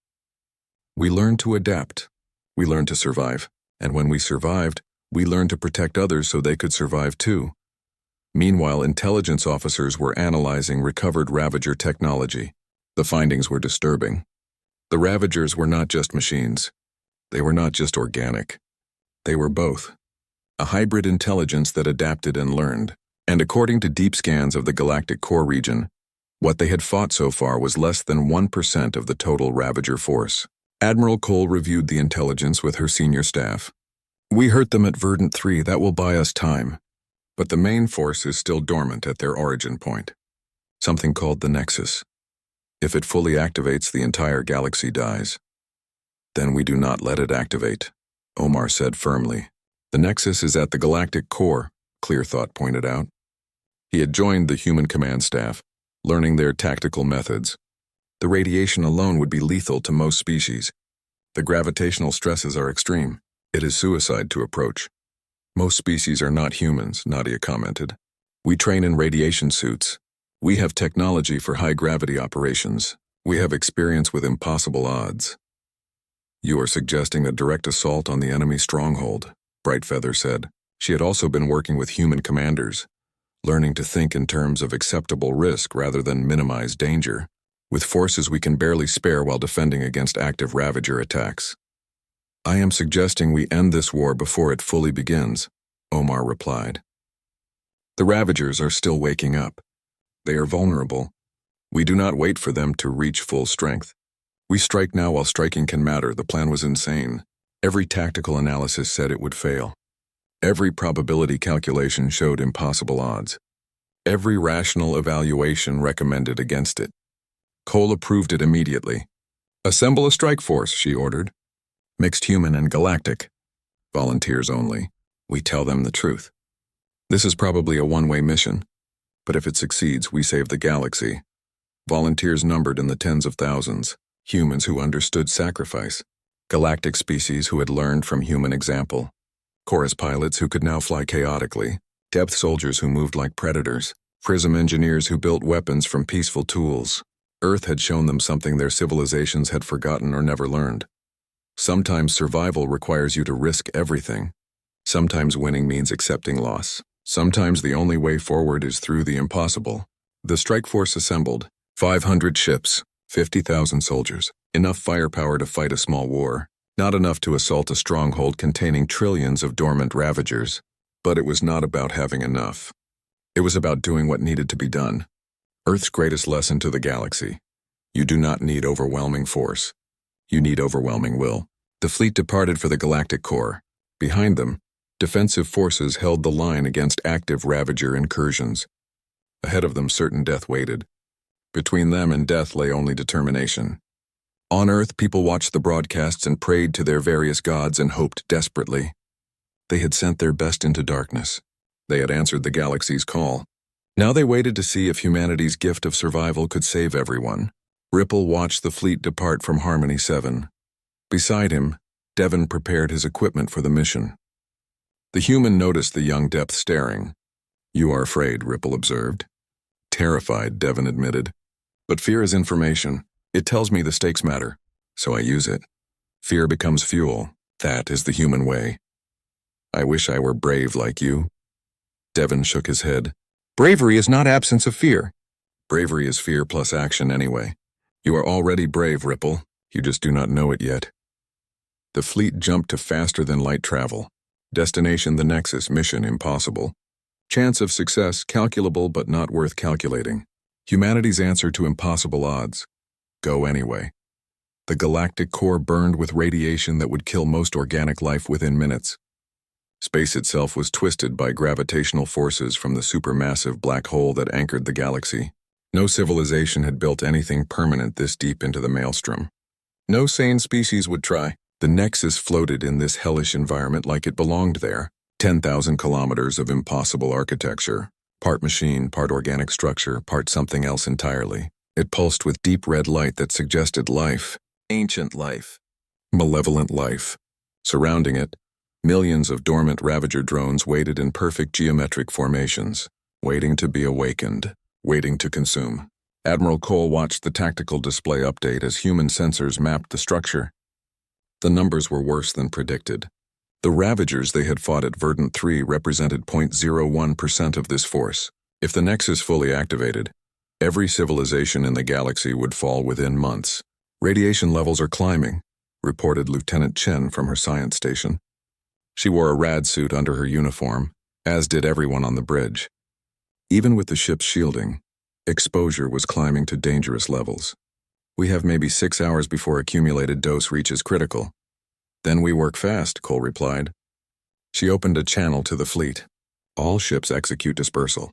We learned to adapt. We learned to survive. And when we survived, we learned to protect others so they could survive too. Meanwhile, intelligence officers were analyzing recovered Ravager technology. The findings were disturbing. The Ravagers were not just machines. They were not just organic. They were both. A hybrid intelligence that adapted and learned. And according to deep scans of the galactic core region, what they had fought so far was less than 1% of the total Ravager force. Admiral Cole reviewed the intelligence with her senior staff. We hurt them at Verdant 3, that will buy us time. But the main force is still dormant at their origin point. Something called the Nexus. If it fully activates, the entire galaxy dies. Then we do not let it activate, Omar said firmly. The Nexus is at the galactic core, Clearthought pointed out. He had joined the human command staff, learning their tactical methods. The radiation alone would be lethal to most species. The gravitational stresses are extreme. It is suicide to approach. Most species are not humans, Nadia commented. We train in radiation suits. We have technology for high-gravity operations. We have experience with impossible odds. You are suggesting a direct assault on the enemy stronghold, Brightfeather said. She had also been working with human commanders, learning to think in terms of acceptable risk rather than minimize danger, with forces we can barely spare while defending against active Ravager attacks. I am suggesting we end this war before it fully begins, Omar replied. The Ravagers are still waking up. They are vulnerable. We do not wait for them to reach full strength. We strike now while striking can matter. The plan was insane. Every tactical analysis said it would fail. Every probability calculation showed impossible odds. Every rational evaluation recommended against it. Cole approved it immediately. Assemble a strike force, she ordered. Mixed human and galactic. Volunteers only. We tell them the truth. This is probably a one-way mission, but if it succeeds, we save the galaxy. Volunteers numbered in the tens of thousands. Humans who understood sacrifice. Galactic species who had learned from human example. Chorus pilots who could now fly chaotically. Depth soldiers who moved like predators. Prism engineers who built weapons from peaceful tools. Earth had shown them something their civilizations had forgotten or never learned. Sometimes survival requires you to risk everything. Sometimes winning means accepting loss. Sometimes the only way forward is through the impossible. The strike force assembled. 500 ships, 50,000 soldiers. Enough firepower to fight a small war. Not enough to assault a stronghold containing trillions of dormant Ravagers. But it was not about having enough. It was about doing what needed to be done. Earth's greatest lesson to the galaxy. You do not need overwhelming force. You need overwhelming will. The fleet departed for the galactic core. Behind them, defensive forces held the line against active Ravager incursions. Ahead of them, certain death waited. Between them and death lay only determination. On Earth, people watched the broadcasts and prayed to their various gods and hoped desperately. They had sent their best into darkness. They had answered the galaxy's call. Now they waited to see if humanity's gift of survival could save everyone. Ripple watched the fleet depart from Harmony 7. Beside him, Devon prepared his equipment for the mission. The human noticed the young depth staring. You are afraid, Ripple observed. Terrified, Devon admitted. But fear is information. It tells me the stakes matter, so I use it. Fear becomes fuel. That is the human way. I wish I were brave like you. Devon shook his head. Bravery is not absence of fear. Bravery is fear plus action anyway. You are already brave, Ripple. You just do not know it yet. The fleet jumped to faster-than-light travel. Destination the Nexus, mission impossible. Chance of success calculable but not worth calculating. Humanity's answer to impossible odds. Go anyway. The galactic core burned with radiation that would kill most organic life within minutes. Space itself was twisted by gravitational forces from the supermassive black hole that anchored the galaxy. No civilization had built anything permanent this deep into the maelstrom. No sane species would try. The Nexus floated in this hellish environment like it belonged there. 10,000 kilometers of impossible architecture. Part machine, part organic structure, part something else entirely. It pulsed with deep red light that suggested life. Ancient life. Malevolent life. Surrounding it, millions of dormant Ravager drones waited in perfect geometric formations, waiting to be awakened, waiting to consume. Admiral Cole watched the tactical display update as human sensors mapped the structure. The numbers were worse than predicted. The Ravagers they had fought at Verdant 3 represented 0.01% of this force. If the Nexus fully activated, every civilization in the galaxy would fall within months. Radiation levels are climbing, reported Lieutenant Chen from her science station. She wore a rad suit under her uniform, as did everyone on the bridge. Even with the ship's shielding, exposure was climbing to dangerous levels. We have maybe 6 hours before accumulated dose reaches critical. Then we work fast, Cole replied. She opened a channel to the fleet. All ships execute dispersal.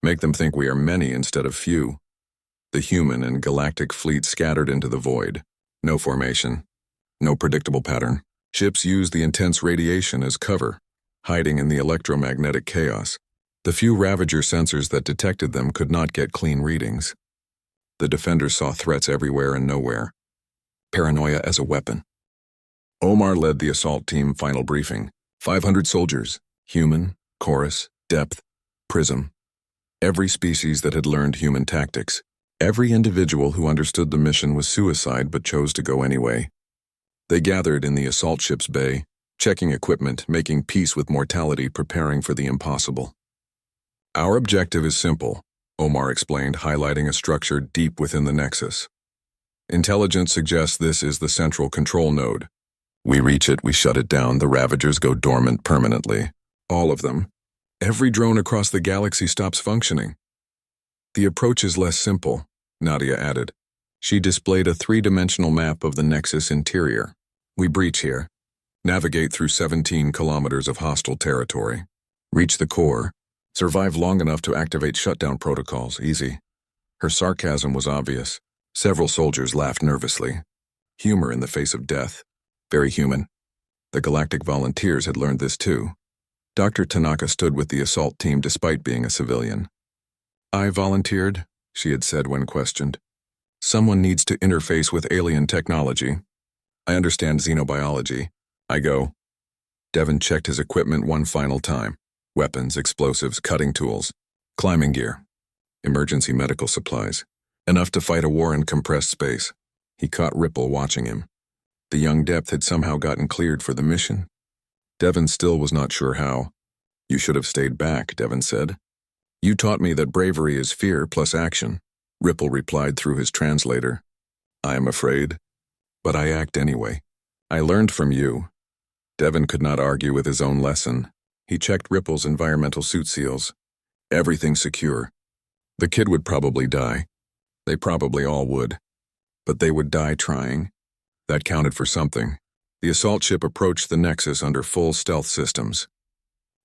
Make them think we are many instead of few. The human and galactic fleet scattered into the void. No formation. No predictable pattern. Ships use the intense radiation as cover, hiding in the electromagnetic chaos. The few Ravager sensors that detected them could not get clean readings. The defenders saw threats everywhere and nowhere. Paranoia as a weapon. Omar led the assault team final briefing. 500 soldiers, human, chorus, depth, prism. Every species that had learned human tactics. Every individual who understood the mission was suicide but chose to go anyway. They gathered in the assault ship's bay, checking equipment, making peace with mortality, preparing for the impossible. Our objective is simple, Omar explained, highlighting a structure deep within the Nexus. Intelligence suggests this is the central control node. We reach it, we shut it down, the Ravagers go dormant permanently. All of them. Every drone across the galaxy stops functioning. The approach is less simple, Nadia added. She displayed a three-dimensional map of the Nexus interior. We breach here, navigate through 17 kilometers of hostile territory, reach the core, survive long enough to activate shutdown protocols, easy. Her sarcasm was obvious. Several soldiers laughed nervously. Humor in the face of death. Very human. The Galactic volunteers had learned this too. Dr. Tanaka stood with the assault team despite being a civilian. I volunteered, she had said when questioned. Someone needs to interface with alien technology. I understand xenobiology. I go. Devon checked his equipment one final time. Weapons, explosives, cutting tools, climbing gear, emergency medical supplies. Enough to fight a war in compressed space. He caught Ripple watching him. The young Depth had somehow gotten cleared for the mission. Devon still was not sure how. You should have stayed back, Devon said. You taught me that bravery is fear plus action, Ripple replied through his translator. I am afraid, but I act anyway. I learned from you. Devon could not argue with his own lesson. He checked Ripple's environmental suit seals. Everything secure. The kid would probably die. They probably all would. But they would die trying. That counted for something. The assault ship approached the Nexus under full stealth systems.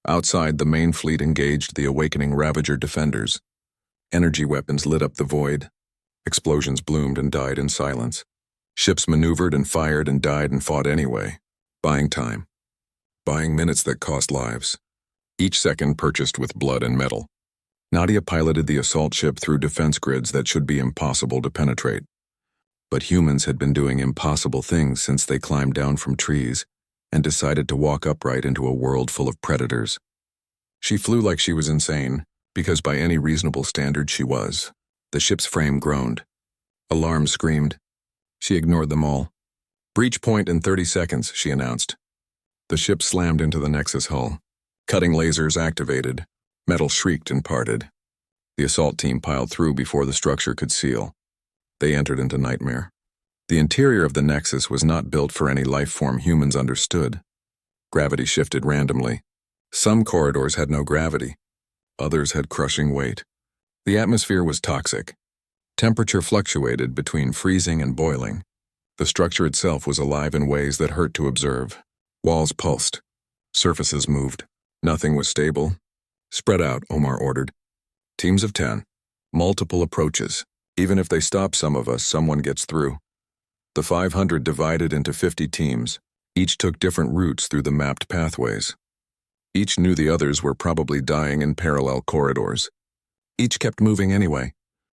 Outside, the main fleet engaged the awakening Ravager defenders. Energy weapons lit up the void. Explosions bloomed and died in silence. Ships maneuvered and fired and died and fought anyway. Buying time. Buying minutes that cost lives. Each second purchased with blood and metal. Nadia piloted the assault ship through defense grids that should be impossible to penetrate. But humans had been doing impossible things since they climbed down from trees and decided to walk upright into a world full of predators. She flew like she was insane, because by any reasonable standard she was. The ship's frame groaned. Alarms screamed. She ignored them all. Breach point in 30 seconds, she announced. The ship slammed into the Nexus hull. Cutting lasers activated. Metal shrieked and parted. The assault team piled through before the structure could seal. They entered into nightmare. The interior of the Nexus was not built for any life form humans understood. Gravity shifted randomly. Some corridors had no gravity. Others had crushing weight. The atmosphere was toxic. Temperature fluctuated between freezing and boiling. The structure itself was alive in ways that hurt to observe. Walls pulsed. Surfaces moved. Nothing was stable. Spread out, Omar ordered. Teams of 10. Multiple approaches. Even if they stop some of us, someone gets through. The 500 divided into 50 teams. Each took different routes through the mapped pathways. Each knew the others were probably dying in parallel corridors. Each kept moving anyway,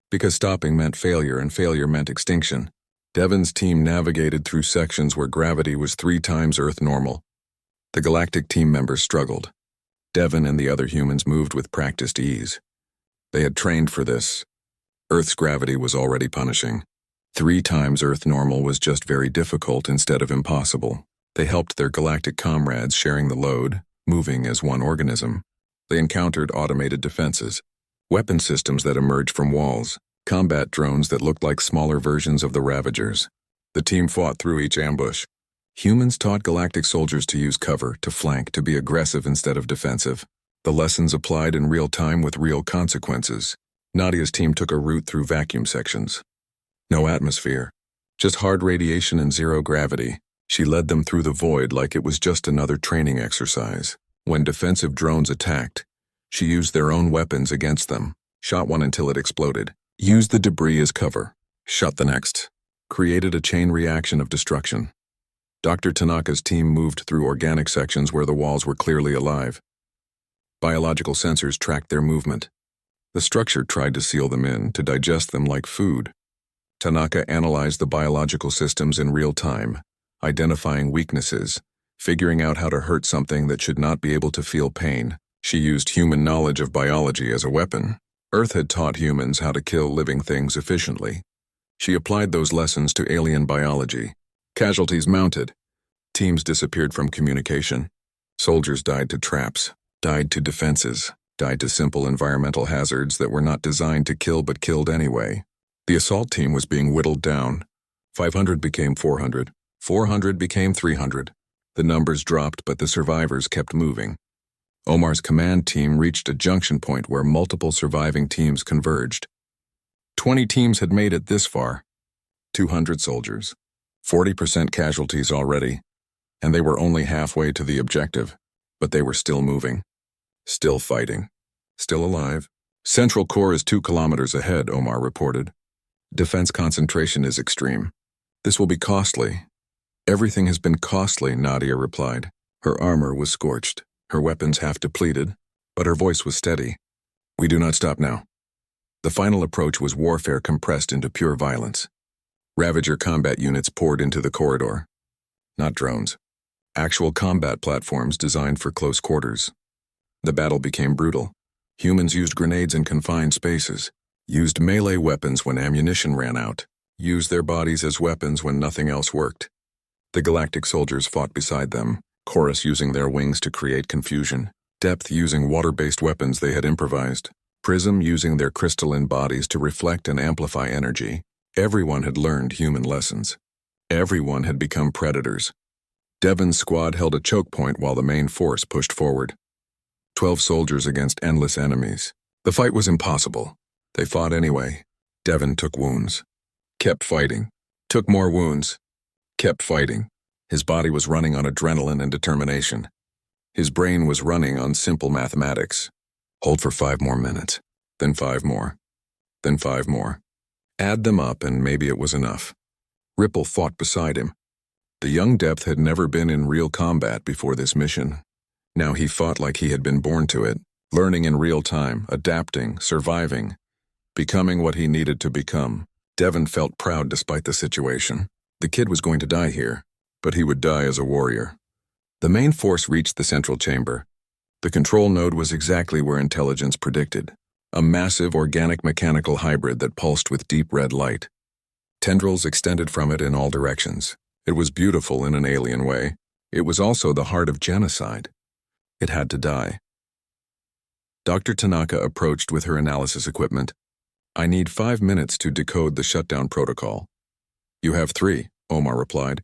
because stopping meant failure and failure meant extinction. Devon's team navigated through sections where gravity was 3 times Earth normal. The Galactic team members struggled. Devon and the other humans moved with practiced ease. They had trained for this. Earth's gravity was already punishing. 3 times Earth normal was just very difficult instead of impossible. They helped their galactic comrades sharing the load, moving as one organism. They encountered automated defenses, weapon systems that emerged from walls, combat drones that looked like smaller versions of the Ravagers. The team fought through each ambush. Humans taught galactic soldiers to use cover, to flank, to be aggressive instead of defensive. The lessons applied in real time with real consequences. Nadia's team took a route through vacuum sections. No atmosphere, just hard radiation and zero gravity. She led them through the void like it was just another training exercise. When defensive drones attacked, she used their own weapons against them, shot one until it exploded, used the debris as cover, shot the next, created a chain reaction of destruction. Dr. Tanaka's team moved through organic sections where the walls were clearly alive. Biological sensors tracked their movement. The structure tried to seal them in, to digest them like food. Tanaka analyzed the biological systems in real time, identifying weaknesses, figuring out how to hurt something that should not be able to feel pain. She used human knowledge of biology as a weapon. Earth had taught humans how to kill living things efficiently. She applied those lessons to alien biology. Casualties mounted. Teams disappeared from communication. Soldiers died to traps, died to defenses, died to simple environmental hazards that were not designed to kill but killed anyway. The assault team was being whittled down. 500 became 400. 400 became 300. The numbers dropped, but the survivors kept moving. Omar's command team reached a junction point where multiple surviving teams converged. 20 teams had made it this far. 200 soldiers. 40% casualties already. And they were only halfway to the objective, but they were still moving. Still fighting. Still alive. Central core is 2 kilometers ahead, Omar reported. Defense concentration is extreme. This will be costly. Everything has been costly, Nadia replied. Her armor was scorched, her weapons half depleted, but her voice was steady. We do not stop now. The final approach was warfare compressed into pure violence. Ravager combat units poured into the corridor. Not drones. Actual combat platforms designed for close quarters. The battle became brutal. Humans used grenades in confined spaces, used melee weapons when ammunition ran out, used their bodies as weapons when nothing else worked. The galactic soldiers fought beside them, Chorus using their wings to create confusion, Depth using water-based weapons they had improvised, Prism using their crystalline bodies to reflect and amplify energy. Everyone had learned human lessons. Everyone had become predators. Devon's squad held a choke point while the main force pushed forward. 12 soldiers against endless enemies. The fight was impossible. They fought anyway. Devon took wounds. Kept fighting. Took more wounds. Kept fighting. His body was running on adrenaline and determination. His brain was running on simple mathematics. Hold for 5 more minutes. Then 5 more. Then 5 more. Add them up and maybe it was enough. Ripple fought beside him. The young Depth had never been in real combat before this mission. Now he fought like he had been born to it, learning in real time, adapting, surviving, becoming what he needed to become. Devon felt proud despite the situation. The kid was going to die here, but he would die as a warrior. The main force reached the central chamber. The control node was exactly where intelligence predicted, a massive organic-mechanical hybrid that pulsed with deep red light. Tendrils extended from it in all directions. It was beautiful in an alien way. It was also the heart of genocide. It had to die. Dr. Tanaka approached with her analysis equipment. I need 5 minutes to decode the shutdown protocol. You have 3, Omar replied.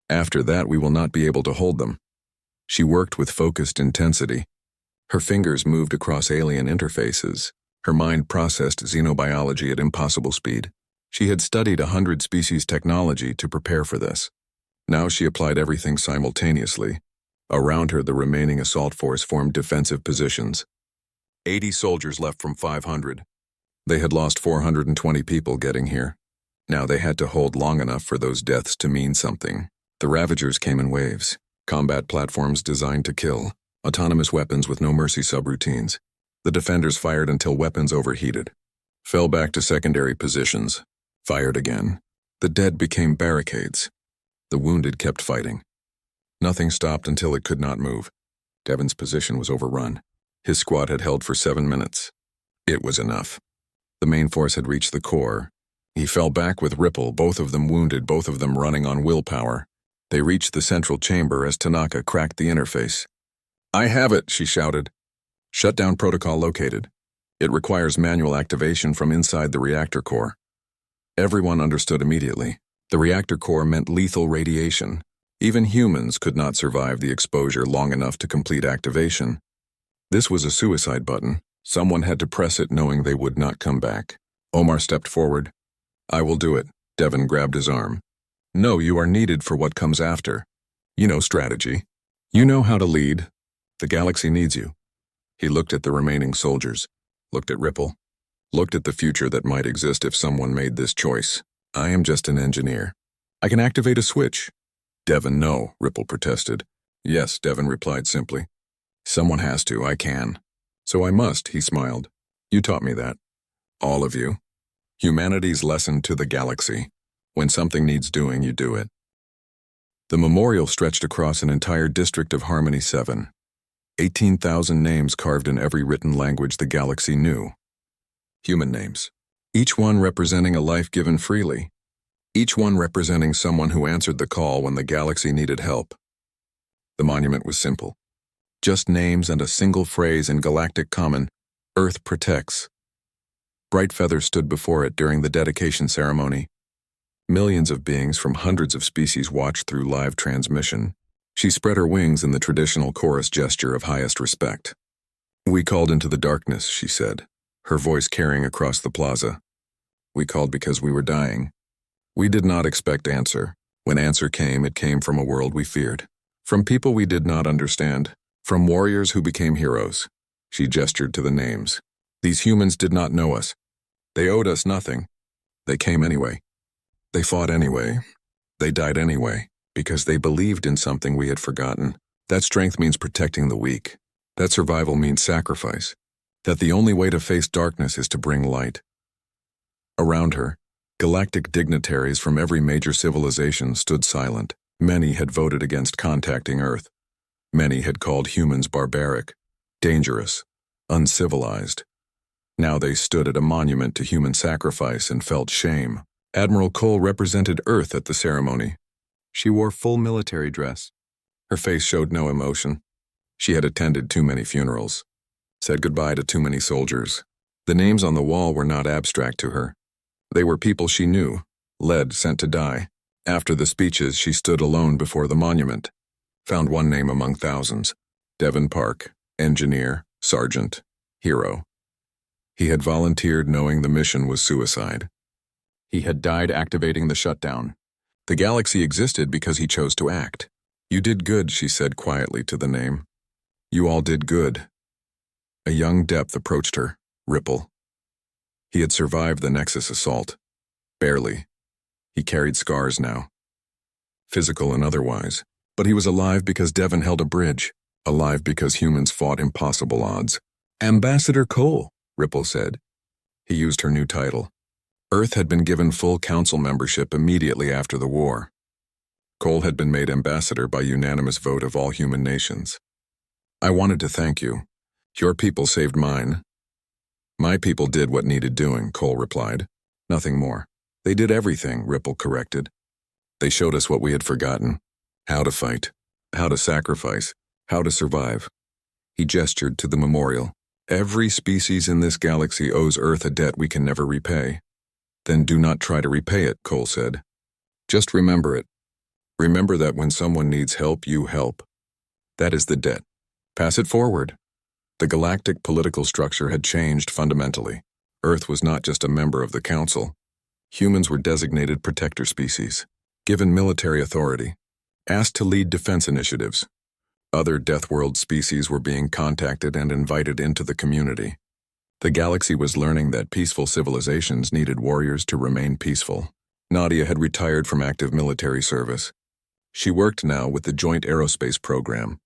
After that, we will not be able to hold them. She worked with focused intensity. Her fingers moved across alien interfaces. Her mind processed xenobiology at impossible speed. She had studied 100 species technology to prepare for this. Now she applied everything simultaneously. Around her, the remaining assault force formed defensive positions. 80 soldiers left from 500. They had lost 420 people getting here. Now they had to hold long enough for those deaths to mean something. The Ravagers came in waves. Combat platforms designed to kill. Autonomous weapons with no mercy subroutines. The defenders fired until weapons overheated. Fell back to secondary positions. Fired again. The dead became barricades. The wounded kept fighting. Nothing stopped until it could not move. Devon's position was overrun. His squad had held for 7 minutes. It was enough. The main force had reached the core. He fell back with Ripple, both of them wounded, both of them running on willpower. They reached the central chamber as Tanaka cracked the interface. "I have it," she shouted. "Shutdown protocol located. It requires manual activation from inside the reactor core." Everyone understood immediately. The reactor core meant lethal radiation. Even humans could not survive the exposure long enough to complete activation. This was a suicide button. Someone had to press it knowing they would not come back. Omar stepped forward. "I will do it." Devon grabbed his arm. "No, you are needed for what comes after. You know strategy. You know how to lead. The galaxy needs you." He looked at the remaining soldiers, looked at Ripple, looked at the future that might exist if someone made this choice. "I am just an engineer. I can activate a switch." "Devon, no," Ripple protested. "Yes," Devon replied simply. "Someone has to, I can." "So I must," he smiled. "You taught me that. All of you. Humanity's lesson to the galaxy. When something needs doing, you do it." The memorial stretched across an entire district of Harmony 7. 18,000 names carved in every written language the galaxy knew. Human names. Each one representing a life given freely. Each one representing someone who answered the call when the galaxy needed help. The monument was simple. Just names and a single phrase in galactic common, "Earth protects." Brightfeather stood before it during the dedication ceremony. Millions of beings from hundreds of species watched through live transmission. She spread her wings in the traditional chorus gesture of highest respect. "We called into the darkness," she said, her voice carrying across the plaza. "We called because we were dying. We did not expect answer. When answer came, it came from a world we feared. From people we did not understand. From warriors who became heroes." She gestured to the names. "These humans did not know us. They owed us nothing. They came anyway. They fought anyway. They died anyway, because they believed in something we had forgotten. That strength means protecting the weak. That survival means sacrifice. That the only way to face darkness is to bring light." Around her, galactic dignitaries from every major civilization stood silent. Many had voted against contacting Earth. Many had called humans barbaric, dangerous, uncivilized. Now they stood at a monument to human sacrifice and felt shame. Admiral Cole represented Earth at the ceremony. She wore full military dress. Her face showed no emotion. She had attended too many funerals, said goodbye to too many soldiers. The names on the wall were not abstract to her. They were people she knew, led, sent to die. After the speeches, she stood alone before the monument. Found one name among thousands. Devon Park, engineer, sergeant, hero. He had volunteered knowing the mission was suicide. He had died activating the shutdown. The galaxy existed because he chose to act. "You did good," she said quietly to the name. "You all did good." A young depth approached her, Ripple. He had survived the Nexus assault. Barely. He carried scars now. Physical and otherwise. But he was alive because Devon held a bridge. Alive because humans fought impossible odds. "Ambassador Cole," Ripple said. He used her new title. Earth had been given full council membership immediately after the war. Cole had been made ambassador by unanimous vote of all human nations. "I wanted to thank you. Your people saved mine." "My people did what needed doing," Cole replied. "Nothing more." "They did everything," Ripple corrected. "They showed us what we had forgotten. How to fight, how to sacrifice, how to survive." He gestured to the memorial. "Every species in this galaxy owes Earth a debt we can never repay." "Then do not try to repay it," Cole said. "Just remember it. Remember that when someone needs help, you help. That is the debt. Pass it forward." The galactic political structure had changed fundamentally. Earth was not just a member of the Council. Humans were designated protector species, given military authority, asked to lead defense initiatives. Other Deathworld species were being contacted and invited into the community. The galaxy was learning that peaceful civilizations needed warriors to remain peaceful. Nadia had retired from active military service. She worked now with the Joint Aerospace Program,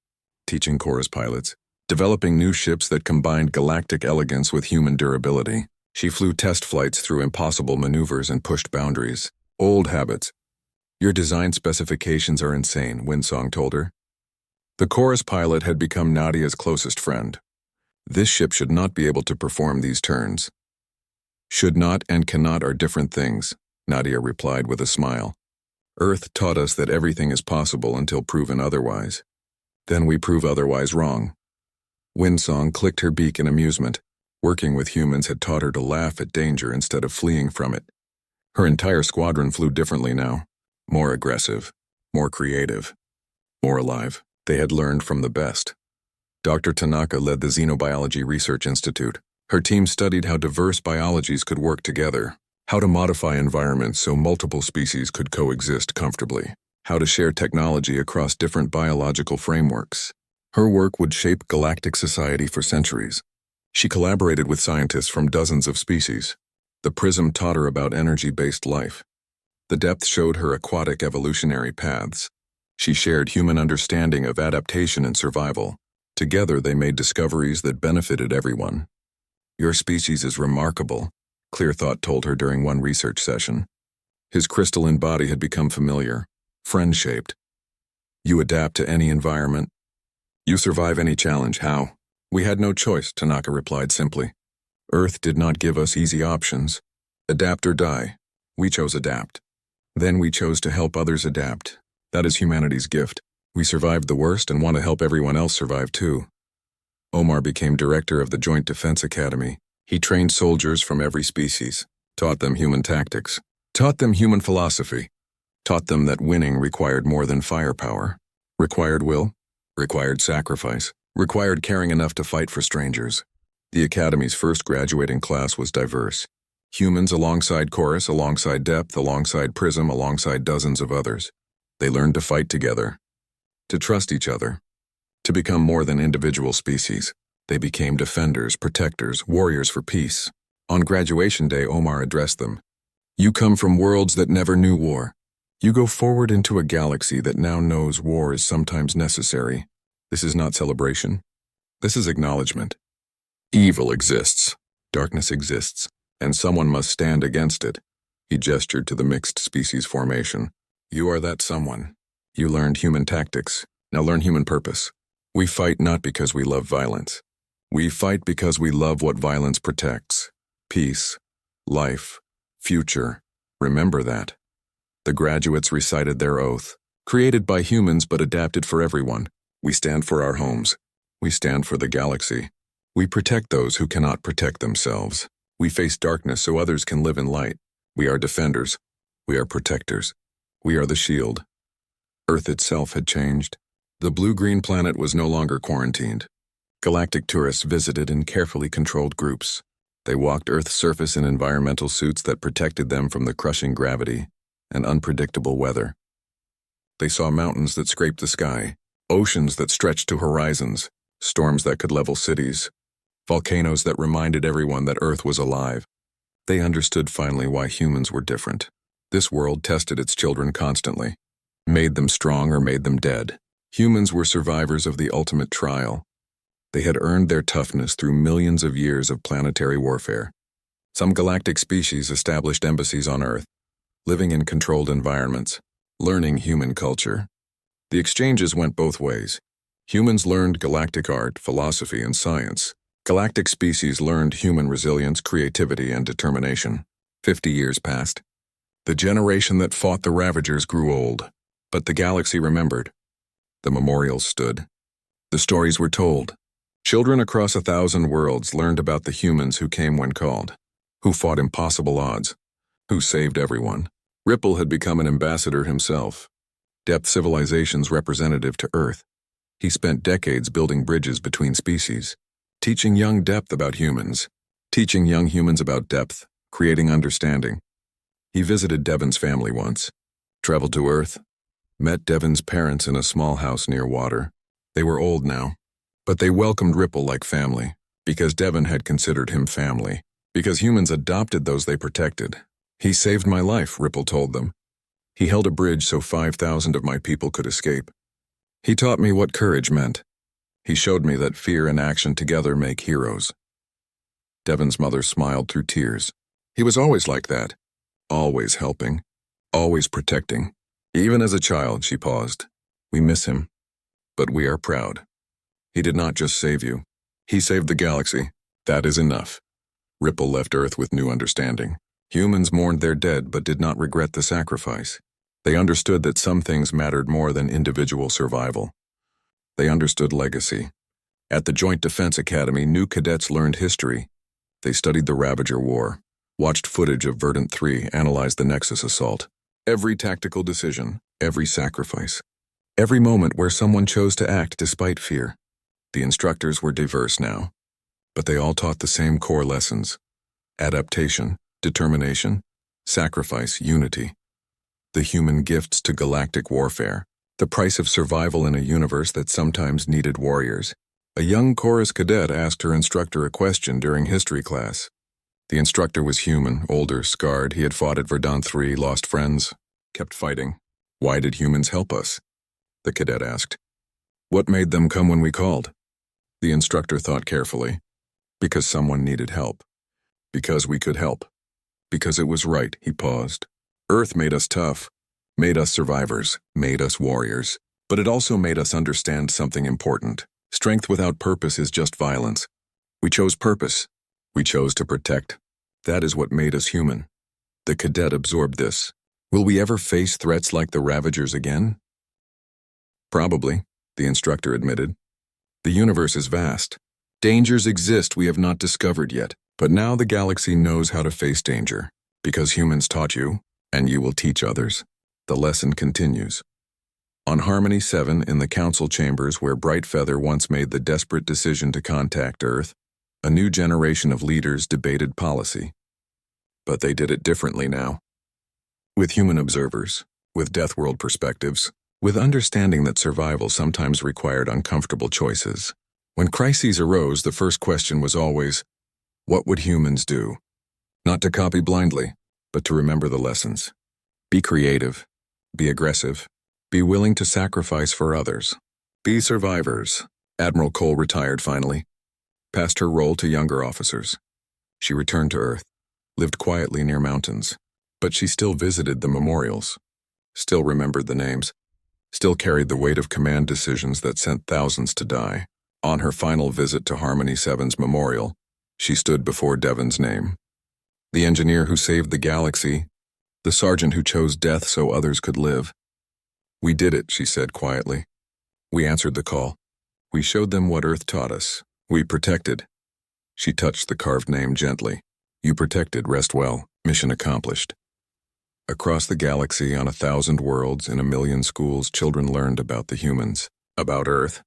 teaching chorus pilots, developing new ships that combined galactic elegance with human durability. She flew test flights through impossible maneuvers and pushed boundaries. Old habits. Your design specifications are insane, Winsong told her. The chorus pilot had become Nadia's closest friend. This ship should not be able to perform these turns. Should not and cannot are different things, Nadia replied with a smile. Earth taught us that everything is possible until proven otherwise. Then we prove otherwise wrong. Winsong clicked her beak in amusement. Working with humans had taught her to laugh at danger instead of fleeing from it. Her entire squadron flew differently now. More aggressive, more creative, more alive. They had learned from the best. Dr. Tanaka led the Xenobiology Research Institute. Her team studied how diverse biologies could work together, how to modify environments so multiple species could coexist comfortably, how to share technology across different biological frameworks. Her work would shape galactic society for centuries. She collaborated with scientists from dozens of species. The prism taught her about energy-based life. The depth showed her aquatic evolutionary paths. She shared human understanding of adaptation and survival. Together they made discoveries that benefited everyone. Your species is remarkable, Clearthought told her during one research session. His crystalline body had become familiar, friend-shaped. You adapt to any environment. You survive any challenge. How? We had no choice, Tanaka replied simply. Earth did not give us easy options. Adapt or die. We chose adapt. Then we chose to help others adapt. That is humanity's gift. We survived the worst and want to help everyone else survive too. Omar became director of the Joint Defense Academy. He trained soldiers from every species, taught them human tactics, taught them human philosophy, taught them that winning required more than firepower, required will, required sacrifice, required caring enough to fight for strangers. The Academy's first graduating class was diverse. Humans alongside Chorus, alongside Depth, alongside Prism, alongside dozens of others. They learned to fight together, to trust each other, to become more than individual species. They became defenders, protectors, warriors for peace. On graduation day, Omar addressed them. You come from worlds that never knew war. You go forward into a galaxy that now knows war is sometimes necessary. This is not celebration. This is acknowledgement. Evil exists. Darkness exists. And someone must stand against it. He gestured to the mixed species formation. You are that someone. You learned human tactics. Now learn human purpose. We fight not because we love violence. We fight because we love what violence protects. Peace, life, future. Remember that. The graduates recited their oath, created by humans but adapted for everyone. We stand for our homes. We stand for the galaxy. We protect those who cannot protect themselves. We face darkness so others can live in light. We are defenders. We are protectors. We are the shield. Earth itself had changed. The blue-green planet was no longer quarantined. Galactic tourists visited in carefully controlled groups. They walked Earth's surface in environmental suits that protected them from the crushing gravity and unpredictable weather. They saw mountains that scraped the sky, oceans that stretched to horizons, storms that could level cities, volcanoes that reminded everyone that Earth was alive. They understood finally why humans were different. This world tested its children constantly, made them strong or made them dead. Humans were survivors of the ultimate trial. They had earned their toughness through millions of years of planetary warfare. Some galactic species established embassies on Earth, living in controlled environments, learning human culture. The exchanges went both ways. Humans learned galactic art, philosophy, and science. Galactic species learned human resilience, creativity, and determination. 50 years passed. The generation that fought the Ravagers grew old, but the galaxy remembered. The memorials stood. The stories were told. Children across 1,000 worlds learned about the humans who came when called, who fought impossible odds, who saved everyone. Ripple had become an ambassador himself, Depth Civilization's representative to Earth. He spent decades building bridges between species, teaching young Depth about humans, teaching young humans about Depth, creating understanding. He visited Devon's family once, traveled to Earth, met Devon's parents in a small house near water. They were old now, but they welcomed Ripple like family, because Devon had considered him family, because humans adopted those they protected. He saved my life, Ripple told them. He held a bridge so 5,000 of my people could escape. He taught me what courage meant. He showed me that fear and action together make heroes. Devon's mother smiled through tears. He was always like that, always helping, always protecting. Even as a child, she paused. We miss him, but we are proud. He did not just save you. He saved the galaxy. That is enough. Ripple left Earth with new understanding. Humans mourned their dead but did not regret the sacrifice. They understood that some things mattered more than individual survival. They understood legacy. At the Joint Defense Academy, new cadets learned history. They studied the Ravager War, watched footage of Verdant 3, analyzed the Nexus assault. Every tactical decision, every sacrifice, every moment where someone chose to act despite fear. The instructors were diverse now, but they all taught the same core lessons: adaptation, determination, sacrifice, unity. The human gifts to galactic warfare, the price of survival in a universe that sometimes needed warriors. A young chorus cadet asked her instructor a question during history class. The instructor was human, older, scarred. He had fought at Verdant 3, lost friends, kept fighting. Why did humans help us? The cadet asked. What made them come when we called? The instructor thought carefully. Because someone needed help. Because we could help. Because it was right, he paused. Earth made us tough, made us survivors, made us warriors. But it also made us understand something important. Strength without purpose is just violence. We chose purpose. We chose to protect. That is what made us human. The cadet absorbed this. Will we ever face threats like the Ravagers again? Probably, the instructor admitted. The universe is vast. Dangers exist we have not discovered yet, but now the galaxy knows how to face danger. Because humans taught you, and you will teach others. The lesson continues. On Harmony 7, in the council chambers where Brightfeather once made the desperate decision to contact Earth, a new generation of leaders debated policy. But they did it differently now. With human observers, with Deathworld perspectives, with understanding that survival sometimes required uncomfortable choices. When crises arose, the first question was always, what would humans do? Not to copy blindly, but to remember the lessons. Be creative, be aggressive, be willing to sacrifice for others. Be survivors. Admiral Cole retired finally, passed her role to younger officers. She returned to Earth, lived quietly near mountains, but she still visited the memorials, still remembered the names, still carried the weight of command decisions that sent thousands to die. On her final visit to Harmony 7's memorial, she stood before Devon's name. The engineer who saved the galaxy, the sergeant who chose death so others could live. We did it, she said quietly. We answered the call. We showed them what Earth taught us. We protected. She touched the carved name gently. You protected, rest well. Mission accomplished. Across the galaxy, on 1,000 worlds, in 1,000,000 schools, children learned about the humans, about Earth,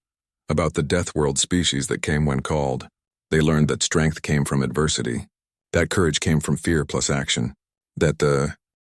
about the Deathworld species that came when called. They learned that strength came from adversity, that courage came from fear plus action, that the